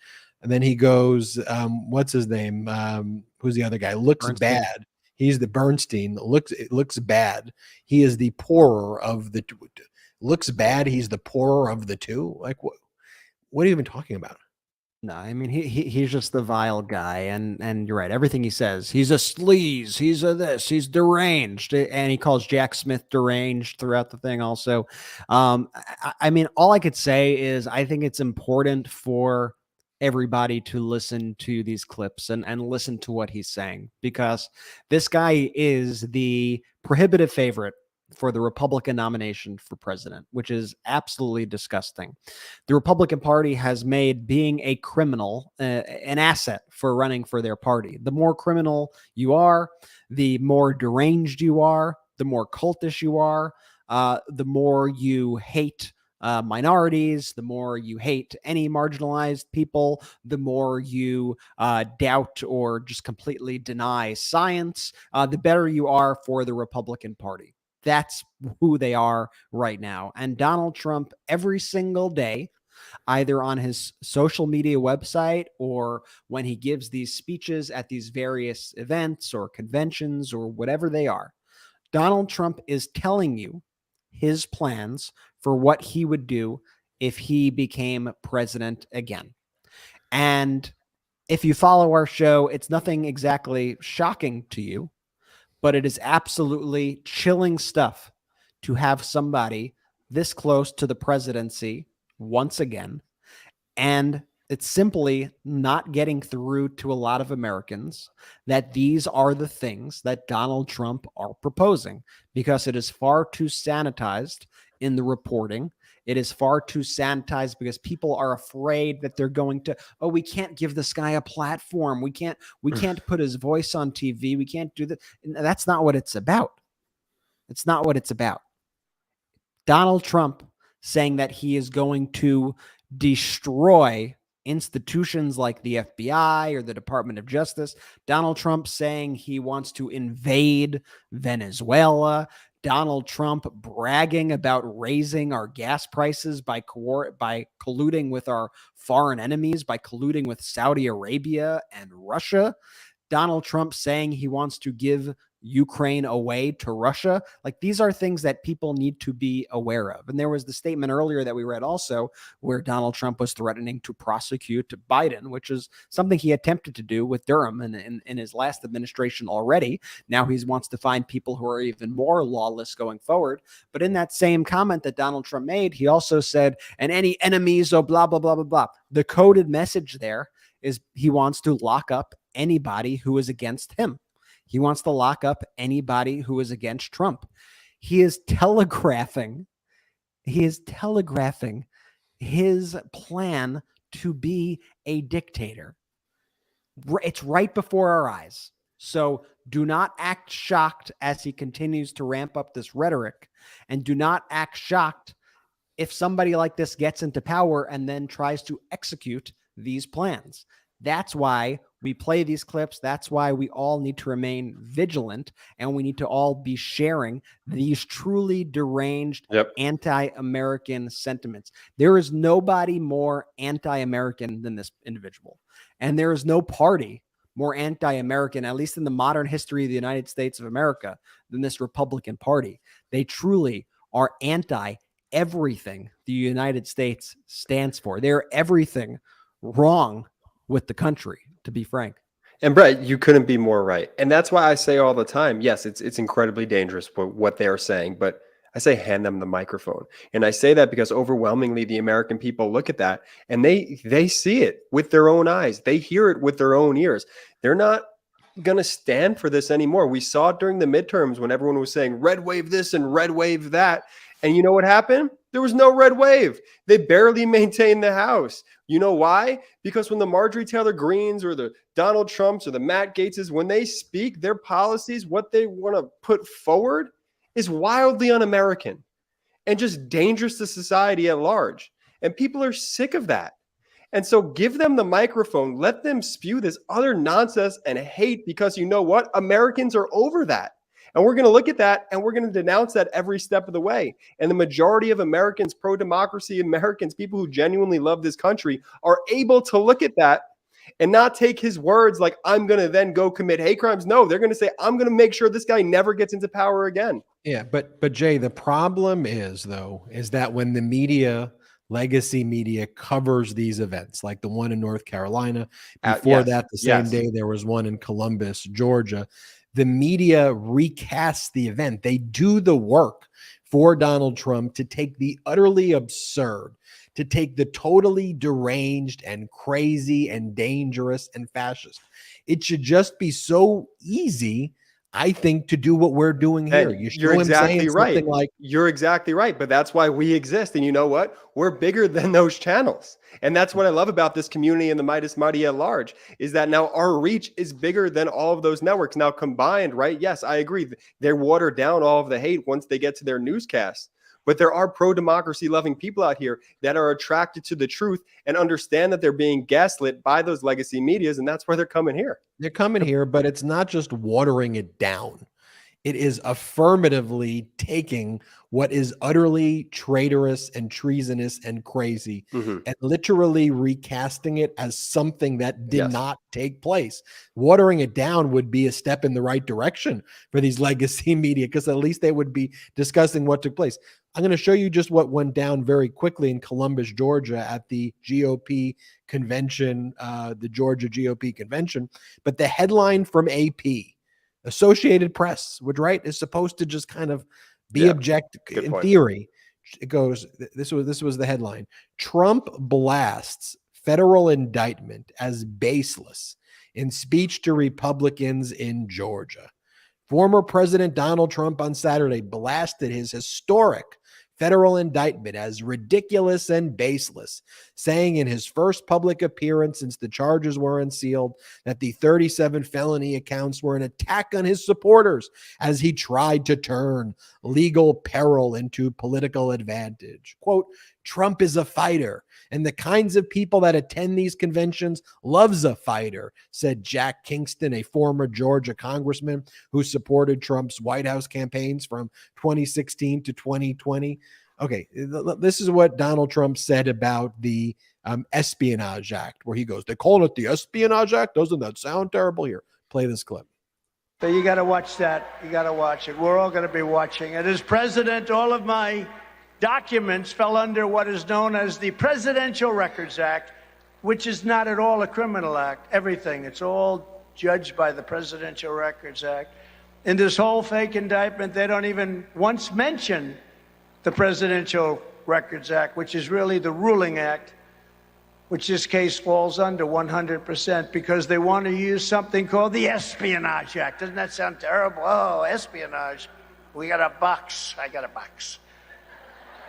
And then he goes, what's his name? Who's the other guy? Looks Bernstein. bad. He's the Bernstein. Looks bad. He is the poorer of the two. Looks bad. He's the poorer of the two. Like what are you even talking about? No, I mean he's just the vile guy, and you're right. Everything he says, he's a sleaze, he's a this, he's deranged, and he calls Jack Smith deranged throughout the thing. Also, I mean, all I could say is I think it's important for everybody to listen to these clips and listen to what he's saying, because this guy is the prohibitive favorite for the Republican nomination for president, which is absolutely disgusting. The Republican Party has made being a criminal an asset for running for their party. The more criminal you are, the more deranged you are, the more cultish you are, the more you hate minorities, the more you hate any marginalized people, the more you doubt or just completely deny science, the better you are for the Republican Party. That's who they are right now. And Donald Trump, every single day, either on his social media website or when he gives these speeches at these various events or conventions or whatever they are, Donald Trump is telling you his plans for what he would do if he became president again. And if you follow our show, it's nothing exactly shocking to you, but it is absolutely chilling stuff to have somebody this close to the presidency once again. And it's simply not getting through to a lot of Americans that these are the things that Donald Trump are proposing, because it is far too sanitized in the reporting. It is far too sanitized because people are afraid that they're going to, oh, we can't give this guy a platform. We can't put his voice on TV. We can't do that. That's not what it's about. It's not what it's about. Donald Trump saying that he is going to destroy institutions like the FBI or the Department of Justice. Donald Trump saying he wants to invade Venezuela. Donald Trump bragging about raising our gas prices by colluding with our foreign enemies, by colluding with Saudi Arabia and Russia. Donald Trump saying he wants to give Ukraine away to Russia. Like, these are things that people need to be aware of. And there was the statement earlier that we read also where Donald Trump was threatening to prosecute Biden, which is something he attempted to do with Durham in his last administration already. Now he wants to find people who are even more lawless going forward. But in that same comment that Donald Trump made, he also said, and any enemies, oh, blah, blah, blah, blah, blah. The coded message there is he wants to lock up anybody who is against him. He wants to lock up anybody who is against Trump. He is telegraphing his plan to be a dictator. It's right before our eyes. So do not act shocked as he continues to ramp up this rhetoric, and do not act shocked if somebody like this gets into power and then tries to execute these plans. That's why we play these clips. That's why we all need to remain vigilant, and we need to all be sharing these truly deranged anti-American sentiments. There is nobody more anti-American than this individual, and there is no party more anti-American, at least in the modern history of the United States of America, than this Republican Party. They truly are anti-everything the United States stands for. They're everything wrong with the country, to be frank. And Brett, you couldn't be more right. And that's why I say all the time, yes, it's incredibly dangerous what they're saying, but I say hand them the microphone. And I say that because overwhelmingly the American people look at that and they see it with their own eyes. They hear it with their own ears. They're not going to stand for this anymore. We saw it during the midterms when everyone was saying red wave this and red wave that. And you know what happened? There was no red wave. They barely maintained the House. You know why? Because when the Marjorie Taylor Greens or the Donald Trumps or the Matt Gaetzes, when they speak, their policies, what they want to put forward is wildly un-American and just dangerous to society at large. And people are sick of that. And so give them the microphone. Let them spew this other nonsense and hate, because you know what? Americans are over that. And we're going to look at that and we're going to denounce that every step of the way. And the majority of Americans, pro-democracy Americans, people who genuinely love this country, are able to look at that and not take his words like, I'm going to then go commit hate crimes. No, they're going to say, I'm going to make sure this guy never gets into power again. Yeah, but Jay, the problem is that when the media, legacy media, covers these events, like the one in North Carolina, before that, the same day, there was one in Columbus, Georgia. The media recasts the event. They do the work for Donald Trump to take the utterly absurd, to take the totally deranged and crazy and dangerous and fascist. It should just be so easy I think, to do what we're doing here. And You show you're him exactly saying right. something like, You're exactly right. But that's why we exist. And you know what? We're bigger than those channels. And that's what I love about this community and the Meidas Mighty at large, is that now our reach is bigger than all of those networks. Now combined, right? Yes, I agree. They water down all of the hate once they get to their newscasts. But there are pro-democracy loving people out here that are attracted to the truth and understand that they're being gaslit by those legacy medias. And that's why they're coming here. they're coming here, but it's not just watering it down. It is affirmatively taking what is utterly traitorous and treasonous and crazy and literally recasting it as something that did not take place. Watering it down would be a step in the right direction for these legacy media, because at least they would be discussing what took place. I'm going to show you just what went down very quickly in Columbus, Georgia at the GOP convention, the Georgia GOP convention. But the headline from AP, Associated Press, which, right, is supposed to just kind of be objective in theory. It goes, this was the headline: Trump blasts federal indictment as baseless in speech to Republicans in Georgia. Former President Donald Trump on Saturday blasted his historic federal indictment as ridiculous and baseless, saying in his first public appearance since the charges were unsealed that the 37 felony accounts were an attack on his supporters as he tried to turn legal peril into political advantage. Quote, Trump is a fighter, and the kinds of people that attend these conventions loves a fighter, said Jack Kingston, a former Georgia congressman who supported Trump's White House campaigns from 2016 to 2020. Okay, this is what Donald Trump said about the Espionage Act, where he goes, they call it the Espionage Act. Doesn't that sound terrible? Here, play this clip. So you got to watch that. You got to watch it. We're all going to be watching it. As president, all of my documents fell under what is known as the Presidential Records Act, which is not at all a criminal act. Everything. It's all judged by the Presidential Records Act. In this whole fake indictment, they don't even once mention the Presidential Records Act, which is really the ruling act, which this case falls under 100%, because they want to use something called the Espionage Act. Doesn't that sound terrible? Oh, espionage. We got a box. I got a box.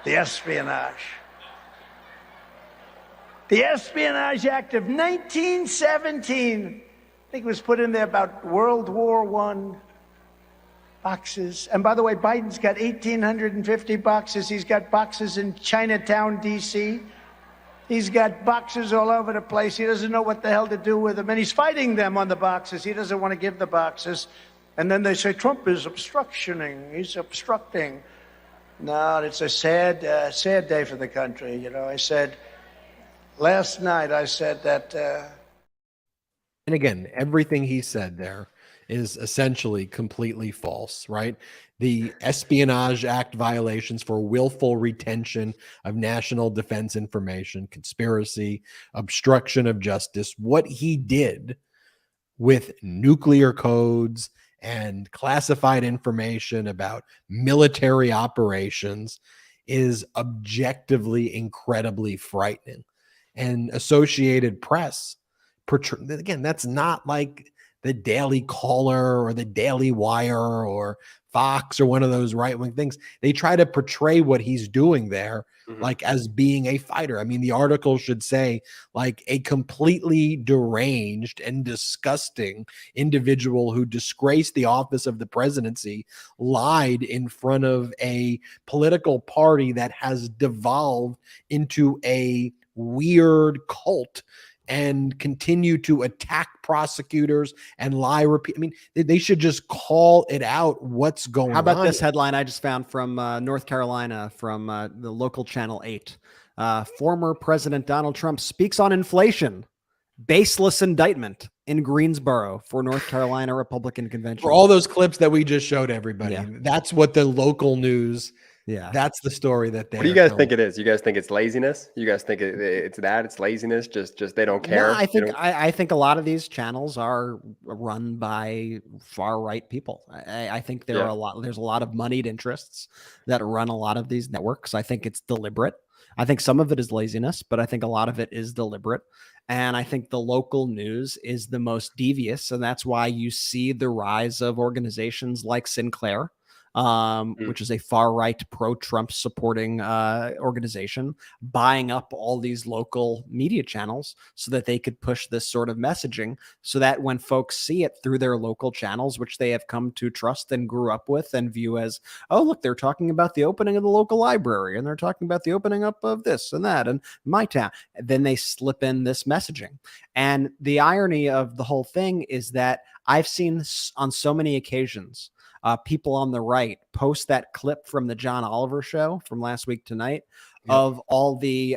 The Espionage. The Espionage Act of 1917. I think it was put in there about World War I. Boxes. And by the way, Biden's got 1,850 boxes. He's got boxes in Chinatown, D.C. He's got boxes all over the place. He doesn't know what the hell to do with them. And he's fighting them on the boxes. He doesn't want to give the boxes. And then they say, Trump is obstructioning. He's obstructing. No, it's a sad day for the country. You know, I said, last night I said that. And again, everything he said there is essentially completely false, right? The Espionage Act violations for willful retention of national defense information, conspiracy, obstruction of justice, what he did with nuclear codes and classified information about military operations is objectively incredibly frightening. And Associated Press, again, that's not like the Daily Caller or the Daily Wire or Fox or one of those right-wing things. They try to portray what he's doing there like as being a fighter. I mean, the article should say like a completely deranged and disgusting individual who disgraced the office of the presidency, lied in front of a political party that has devolved into a weird cult and continue to attack prosecutors and lie. I mean, they should just call it out what's going on. How about this headline I just found from North Carolina from the local Channel 8? Former President Donald Trump speaks on inflation. Baseless indictment in Greensboro for North Carolina Republican convention. For all those clips that we just showed everybody, that's what the local news. Yeah, that's the story that they. What do you guys think it is? You guys think it's laziness? You guys think it's that? It's laziness? Just they don't care. No, I think a lot of these channels are run by far right people. I think there's a lot of moneyed interests that run a lot of these networks. I think it's deliberate. I think some of it is laziness, but I think a lot of it is deliberate. And I think the local news is the most devious. And that's why you see the rise of organizations like Sinclair, which is a far-right pro-Trump supporting organization, buying up all these local media channels so that they could push this sort of messaging, so that when folks see it through their local channels, which they have come to trust and grew up with and view as, oh, look, they're talking about the opening of the local library, and they're talking about the opening up of this and that and my town, then they slip in this messaging. And the irony of the whole thing is that I've seen on so many occasions people on the right post that clip from the John Oliver show from last week tonight of all the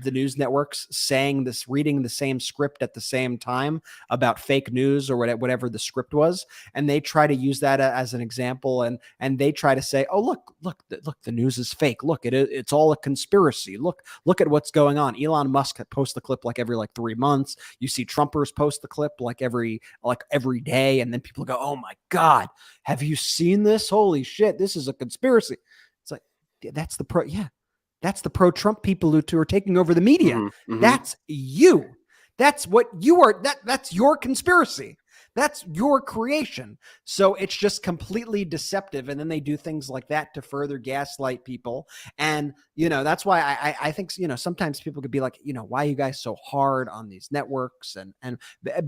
news networks saying this, reading the same script at the same time about fake news or whatever the script was. And they try to use that as an example. And they try to say, oh, look, the news is fake. Look, it's all a conspiracy. Look at what's going on. Elon Musk posts the clip every 3 months. You see Trumpers post the clip every day. And then people go, oh my God, have you seen this? Holy shit, this is a conspiracy. It's like, that's the pro-Trump people who are taking over the media. Mm-hmm. That's you. That's what you are. That's your conspiracy. That's your creation. So it's just completely deceptive. And then they do things like that to further gaslight people. And, that's why I think, sometimes people could be like, why are you guys so hard on these networks? And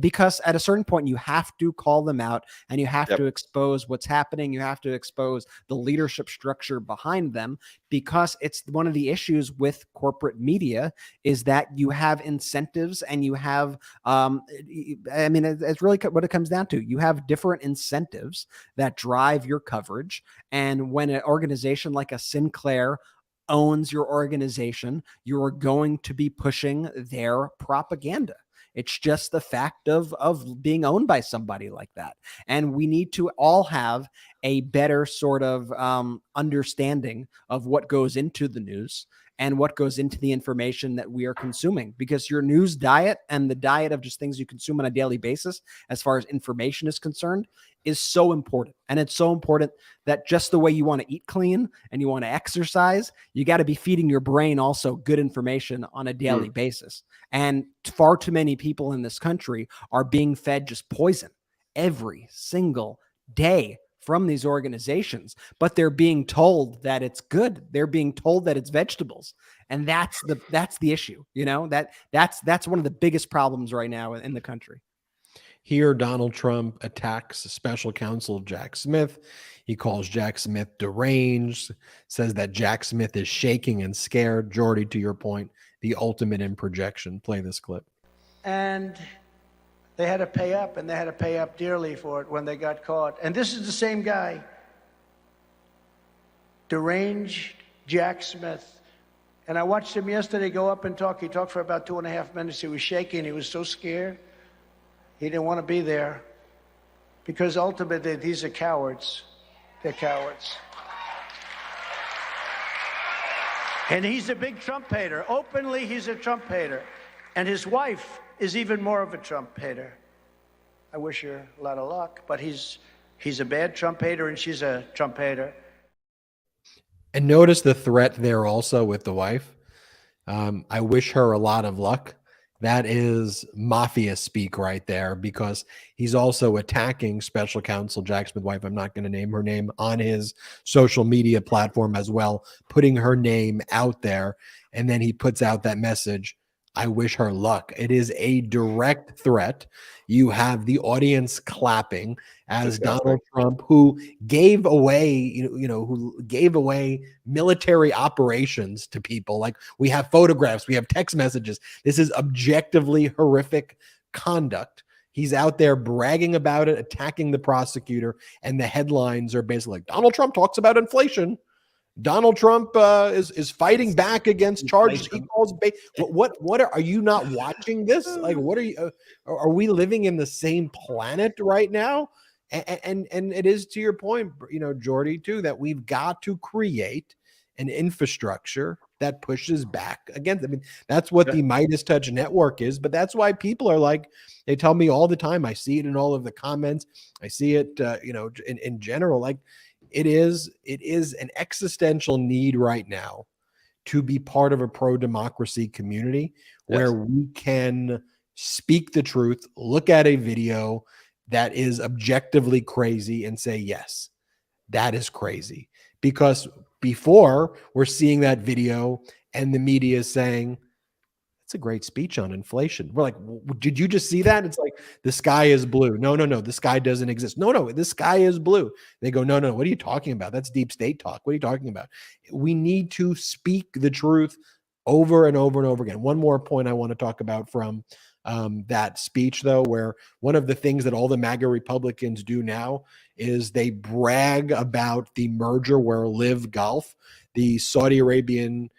because at a certain point, you have to call them out and you have to expose what's happening. You have to expose the leadership structure behind them, because it's one of the issues with corporate media is that you have incentives and you have, it's really what it comes down to. You have different incentives that drive your coverage. And when an organization like a Sinclair owns your organization, you're going to be pushing their propaganda. It's just the fact of being owned by somebody like that. And we need to all have a better sort of understanding of what goes into the news and what goes into the information that we are consuming, because your news diet and the diet of just things you consume on a daily basis, as far as information is concerned, is so important. And it's so important that just the way you want to eat clean and you want to exercise, you got to be feeding your brain also good information on a daily basis. And far too many people in this country are being fed just poison every single day from these organizations, but they're being told that it's good. They're being told that it's vegetables. And that's the issue. That's one of the biggest problems right now in the country. Here, Donald Trump attacks special counsel Jack Smith. He calls Jack Smith deranged, says that Jack Smith is shaking and scared. Jordy, to your point, the ultimate in projection. Play this clip. And they had to pay up, and they had to pay up dearly for it when they got caught. And this is the same guy, deranged Jack Smith. And I watched him yesterday go up and talk. He talked for about 2.5 minutes. He was shaking. He was so scared. He didn't want to be there, because ultimately these are cowards. They're cowards. And he's a big Trump hater. Openly, he's a Trump hater. And his wife is even more of a Trump hater. I wish her a lot of luck, but he's a bad Trump hater and she's a Trump hater. And notice the threat there also with the wife. I wish her a lot of luck. That is mafia speak right there, because he's also attacking special counsel Jack Smith's wife. I'm not going to name her name on his social media platform as well, putting her name out there. And then he puts out that message, I wish her luck. It is a direct threat. You have the audience clapping as Donald Trump, who gave away, who gave away military operations to people. Like, we have photographs, we have text messages. This is objectively horrific conduct. He's out there bragging about it, attacking the prosecutor, and the headlines are basically like, Donald Trump talks about inflation. Donald Trump is fighting back against charges he calls. What are you not watching this? Like, what are you? Are we living in the same planet right now? And it is, to your point, Jordy, too, that we've got to create an infrastructure that pushes back against. I mean, that's what the MeidasTouch network is. But that's why people are like, they tell me all the time. I see it in all of the comments. I see it, in general, like. It is an existential need right now to be part of a pro-democracy community where we can speak the truth, look at a video that is objectively crazy and say, yes, that is crazy. Because before we're seeing that video and the media is saying, it's a great speech on inflation. We're like, did you just see that? It's like, the sky is blue. No, the sky doesn't exist. No, the sky is blue. They go, no, what are you talking about? That's deep state talk. What are you talking about? We need to speak the truth over and over and over again. One more point I want to talk about from that speech, though, where one of the things that all the MAGA Republicans do now is they brag about the merger where Live Golf, the Saudi Arabian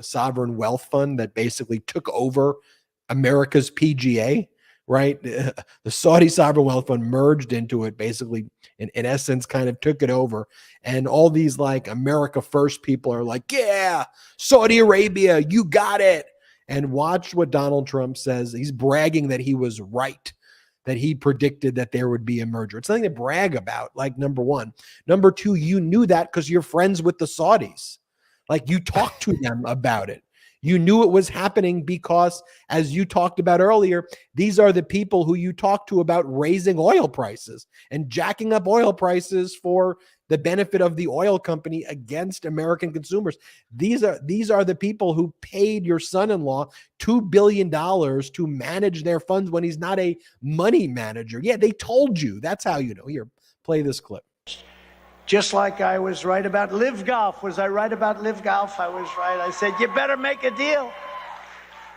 sovereign wealth fund that basically took over America's PGA, right? The Saudi sovereign wealth fund merged into it, basically, in essence, kind of took it over. And all these like America First people are like, yeah, Saudi Arabia, you got it. And watch what Donald Trump says. He's bragging that he was right, that he predicted that there would be a merger. It's something to brag about, like, number one. Number two, you knew that because you're friends with the Saudis. Like, you talked to them about it. You knew it was happening because, as you talked about earlier, these are the people who you talked to about raising oil prices and jacking up oil prices for the benefit of the oil company against American consumers. These are the people who paid your son-in-law $2 billion to manage their funds when he's not a money manager. Yeah, they told you. That's how you know. Here, play this clip. Just like I was right about Live Golf. Was I right about Live Golf? I was right. I said, you better make a deal.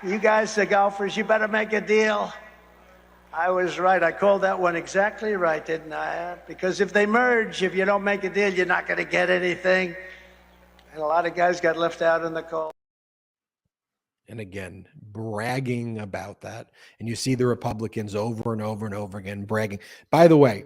You guys, the golfers, you better make a deal. I was right. I called that one exactly right, didn't I? Because if they merge, if you don't make a deal, you're not going to get anything. And a lot of guys got left out in the cold. And again, bragging about that. And you see the Republicans over and over and over again bragging. By the way,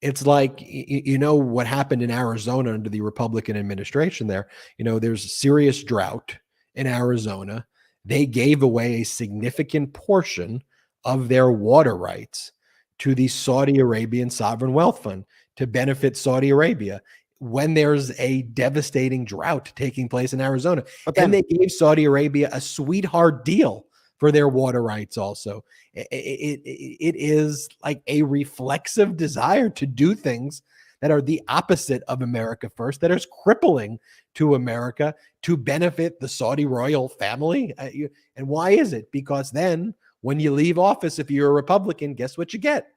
it's like, you know what happened in Arizona under the Republican administration there. You know, there's serious drought in Arizona. They gave away a significant portion of their water rights to the Saudi Arabian sovereign wealth fund to benefit Saudi Arabia when there's a devastating drought taking place in Arizona. And they gave Saudi Arabia a sweetheart deal for their water rights also. It is like a reflexive desire to do things that are the opposite of America First, that is crippling to America to benefit the Saudi royal family. And why is it? Because then when you leave office, if you're a Republican, guess what you get?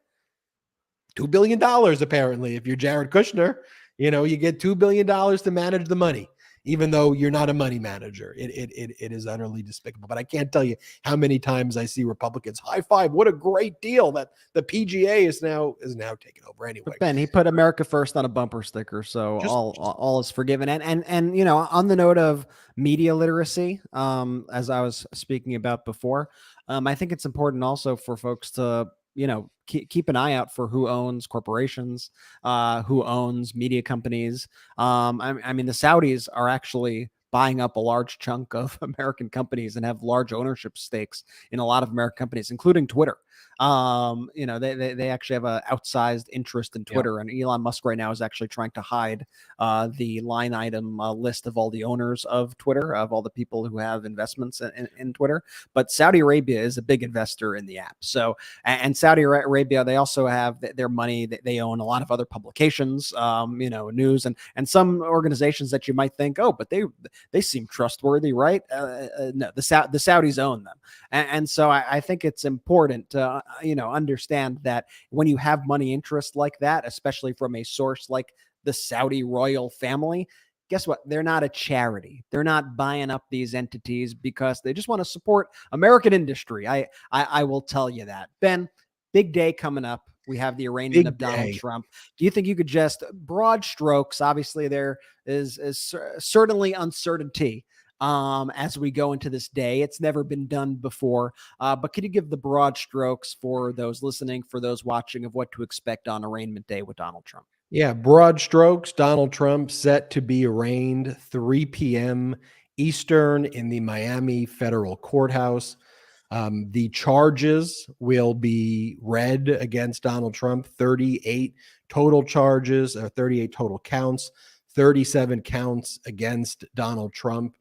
$2 billion, apparently. If you're Jared Kushner, you know, you get $2 billion to manage the money, even though you're not a money manager. It is utterly despicable. But I can't tell you how many times I see Republicans high five. What a great deal that the PGA is now taken over. Anyway, but Ben, he put America First on a bumper sticker, so all is forgiven. And you know, on the note of media literacy, as I was speaking about before, I think it's important also for folks to, you know, keep an eye out for who owns corporations, who owns media companies. I mean, the Saudis are actually buying up a large chunk of American companies and have large ownership stakes in a lot of American companies, including Twitter. You know, they actually have an outsized interest in Twitter, and Elon Musk right now is actually trying to hide the line item list of all the owners of Twitter, of all the people who have investments in Twitter. But Saudi Arabia is a big investor in the app. So, and Saudi Arabia, they also have their money. They own a lot of other publications, you know, news and some organizations that you might think, oh, but they seem trustworthy, right? No, the Saudis own them. And so I think it's important to, you know, understand that when you have money interest like that, especially from a source like the Saudi royal family, guess what? They're not a charity. They're not buying up these entities because they just want to support American industry. I will tell you that. Ben, big day coming up. We have the arraignment of Donald Trump. Do you think you could just broad strokes? Obviously, there is certainly uncertainty as we go into this day. It's never been done before. But could you give the broad strokes for those listening, for those watching, of what to expect on arraignment day with Donald Trump? Yeah, broad strokes. Donald Trump set to be arraigned 3 p.m. Eastern in the Miami Federal Courthouse. The charges will be read against Donald Trump, 38 total charges, 38 total counts, 37 counts against Donald Trump.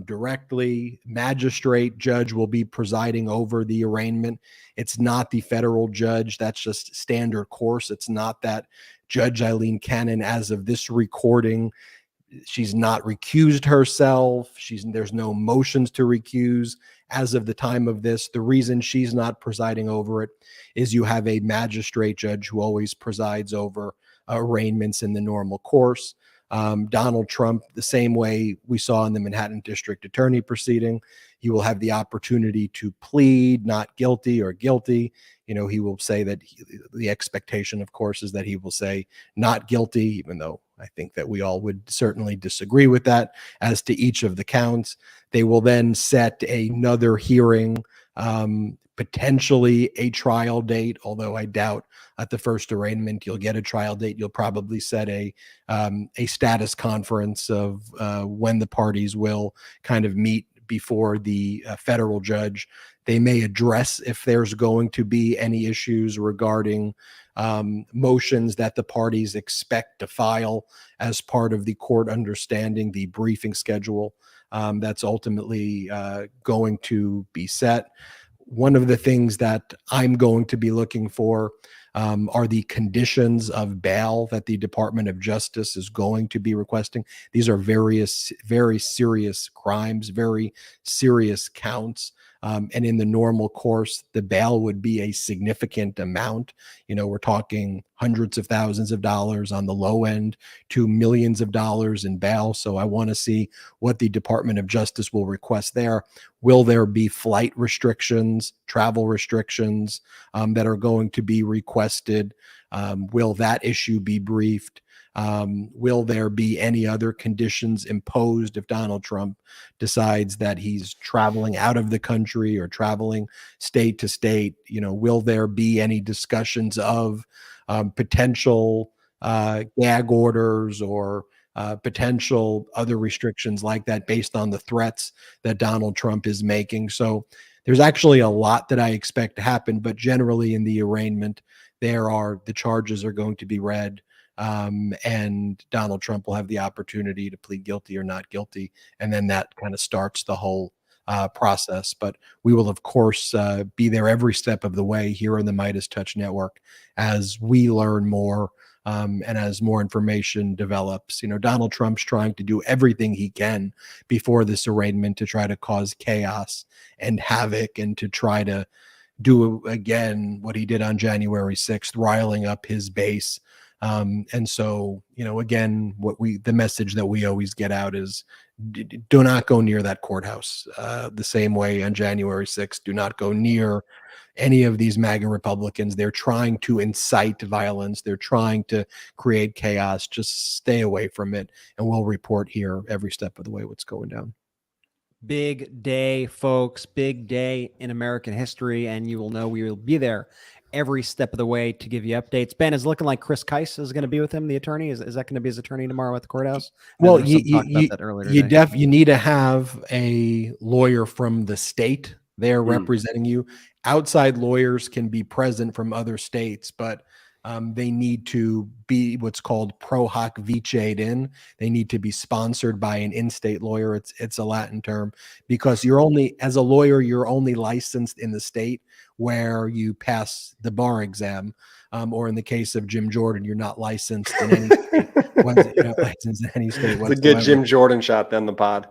directly. Magistrate judge will be presiding over the arraignment. It's not the federal judge. That's just standard course. It's not that Judge Eileen Cannon, as of this recording, she's not recused herself. There's no motions to recuse as of the time of this. The reason she's not presiding over it is you have a magistrate judge who always presides over arraignments in the normal course. Donald Trump, the same way we saw in the Manhattan District Attorney proceeding, he will have the opportunity to plead not guilty or guilty. He will say that the expectation, of course, is that he will say not guilty, even though I think that we all would certainly disagree with that as to each of the counts. They will then set another hearing, potentially a trial date, although I doubt at the first arraignment you'll get a trial date. You'll probably set a status conference of when the parties will kind of meet before the federal judge. They may address if there's going to be any issues regarding motions that the parties expect to file as part of the court understanding the briefing schedule that's ultimately going to be set. One of the things that I'm going to be looking for are the conditions of bail that the Department of Justice is going to be requesting. These are very serious crimes, very serious counts. And in the normal course, the bail would be a significant amount. We're talking hundreds of thousands of dollars on the low end to millions of dollars in bail. So I want to see what the Department of Justice will request there. Will there be flight restrictions, travel restrictions that are going to be requested? Will that issue be briefed? Will there be any other conditions imposed if Donald Trump decides that he's traveling out of the country or traveling state to state? Will there be any discussions of potential gag orders or potential other restrictions like that based on the threats that Donald Trump is making? So there's actually a lot that I expect to happen, but generally in the arraignment, the charges are going to be read. And Donald Trump will have the opportunity to plead guilty or not guilty. And then that kind of starts the whole process. But we will, of course, be there every step of the way here on the MeidasTouch Network as we learn more and as more information develops. Donald Trump's trying to do everything he can before this arraignment to try to cause chaos and havoc and to try to do again what he did on January 6th, riling up his base. And so, again, the message that we always get out is do not go near that courthouse. The same way on January 6th, do not go near any of these MAGA Republicans. They're trying to incite violence. They're trying to create chaos. Just stay away from it. And we'll report here every step of the way what's going down. Big day, folks. Big day in American history. And you will know we will be there every step of the way to give you updates. Ben, is looking like Chris Keiss is going to be with him, the attorney. Is that going to be his attorney tomorrow at the courthouse? Well, you need to have a lawyer from the state there representing you. Outside lawyers can be present from other states, but they need to be what's called pro hoc viced in. They need to be sponsored by an in-state lawyer. It's a Latin term because as a lawyer, you're only licensed in the state where you pass the bar exam. Or in the case of Jim Jordan, you're not licensed in any state. You're not licensed in any state whatsoever. It's a good Jim Jordan shot then the pod.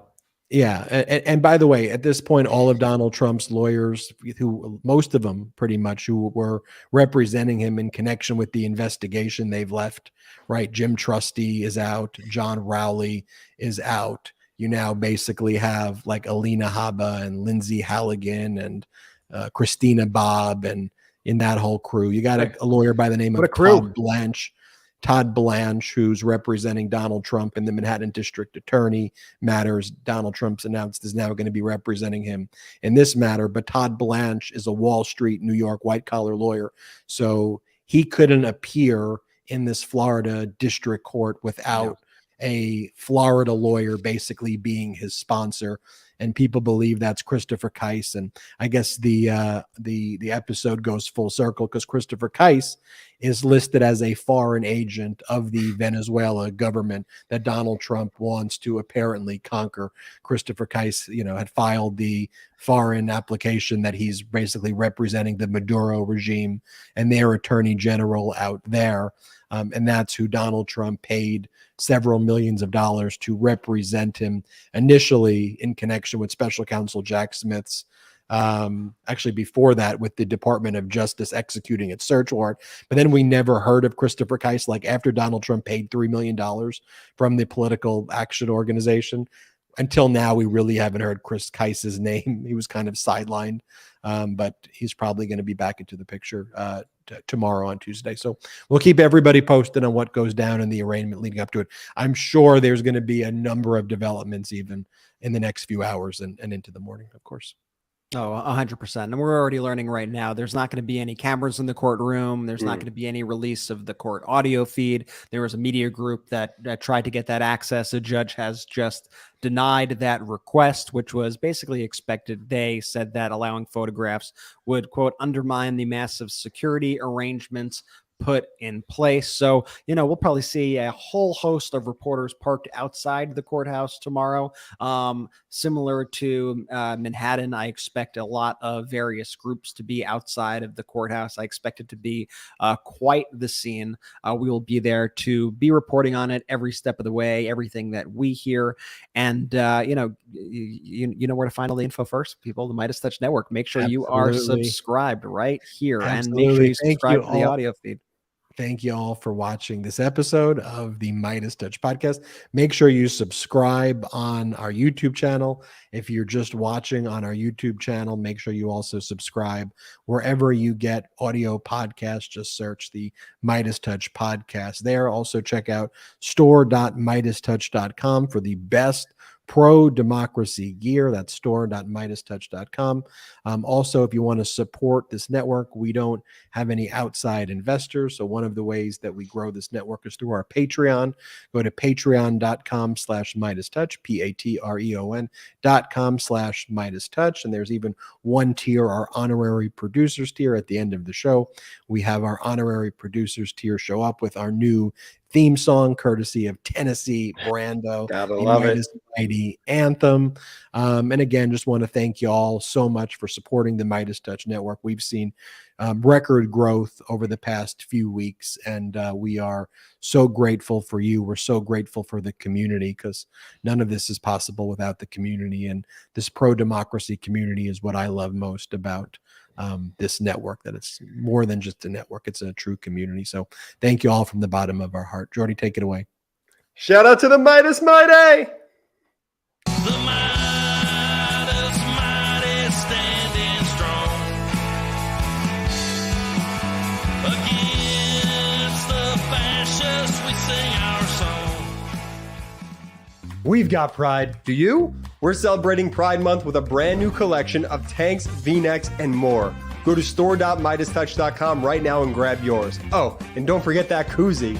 Yeah. And by the way, at this point, all of Donald Trump's lawyers, who most of them pretty much who were representing him in connection with the investigation, they've left, right? Jim Trusty is out. John Rowley is out. You now basically have like Alina Habba and Lindsay Halligan and Christina Bobb and in that whole crew. You got a lawyer by the name of Todd Blanche, who's representing Donald Trump in the Manhattan District Attorney matters. Donald Trump's announced is now going to be representing him in this matter. But Todd Blanche is a Wall Street, New York, white-collar lawyer. So he couldn't appear in this Florida district court without a Florida lawyer basically being his sponsor. and people believe that's Christopher Kise. And I guess the episode goes full circle because Christopher Kise is listed as a foreign agent of the Venezuela government that Donald Trump wants to apparently conquer. Christopher Kise, had filed the foreign application that he's basically representing the Maduro regime and their attorney general out there. And that's who Donald Trump paid several millions of dollars to represent him initially in connection with special counsel Jack Smith's actually before that with the Department of Justice executing its search warrant. But then we never heard of Christopher Kise. Like after Donald Trump paid $3 million from the Political Action Organization, until now, we really haven't heard Chris Kise's name. He was kind of sidelined, but he's probably going to be back into the picture tomorrow on Tuesday. So we'll keep everybody posted on what goes down in the arraignment leading up to it. I'm sure there's going to be a number of developments even in the next few hours and into the morning, of course. Oh, 100%. And we're already learning right now, there's not going to be any cameras in the courtroom. There's not going to be any release of the court audio feed. There was a media group that tried to get that access. A judge has just denied that request, which was basically expected. They said that allowing photographs would, quote, undermine the massive security arrangements put in place. So, we'll probably see a whole host of reporters parked outside the courthouse tomorrow. Similar to Manhattan, I expect a lot of various groups to be outside of the courthouse. I expect it to be quite the scene. We will be there to be reporting on it every step of the way, everything that we hear. And, you know where to find all the info first, people, the MeidasTouch Network. Make sure you are subscribed right here. Absolutely. And make sure you subscribe to the audio feed. Thank you all for watching this episode of the MeidasTouch Podcast. Make sure you subscribe on our YouTube channel. If you're just watching on our YouTube channel, make sure you also subscribe wherever you get audio podcasts. Just search the MeidasTouch Podcast there. Also check out store.meidastouch.com for the best pro-democracy gear. That's store.meidastouch.com. Also, if you want to support this network, we don't have any outside investors. So one of the ways that we grow this network is through our Patreon. Go to patreon.com/MeidasTouch, patreon.com/MeidasTouch. And there's even one tier, our honorary producers tier at the end of the show. We have our honorary producers tier show up with our new theme song, courtesy of Tennessee Brando. Gotta love it. Mighty anthem. And again, just want to thank you all so much for supporting the MeidasTouch Network. We've seen record growth over the past few weeks, and we are so grateful for you. We're so grateful for the community, because none of this is possible without the community. And this pro-democracy community is what I love most about this network, that it's more than just a network. It's a true community. So thank you all from the bottom of our heart. Jordy, take it away. Shout out to the Midas Mighty. The Midas Mighty standing strong against the fascists. We sing our song. We've got pride. Do you? We're celebrating Pride Month with a brand new collection of tanks, V-necks, and more. Go to store.meidastouch.com right now and grab yours. Oh, and don't forget that koozie.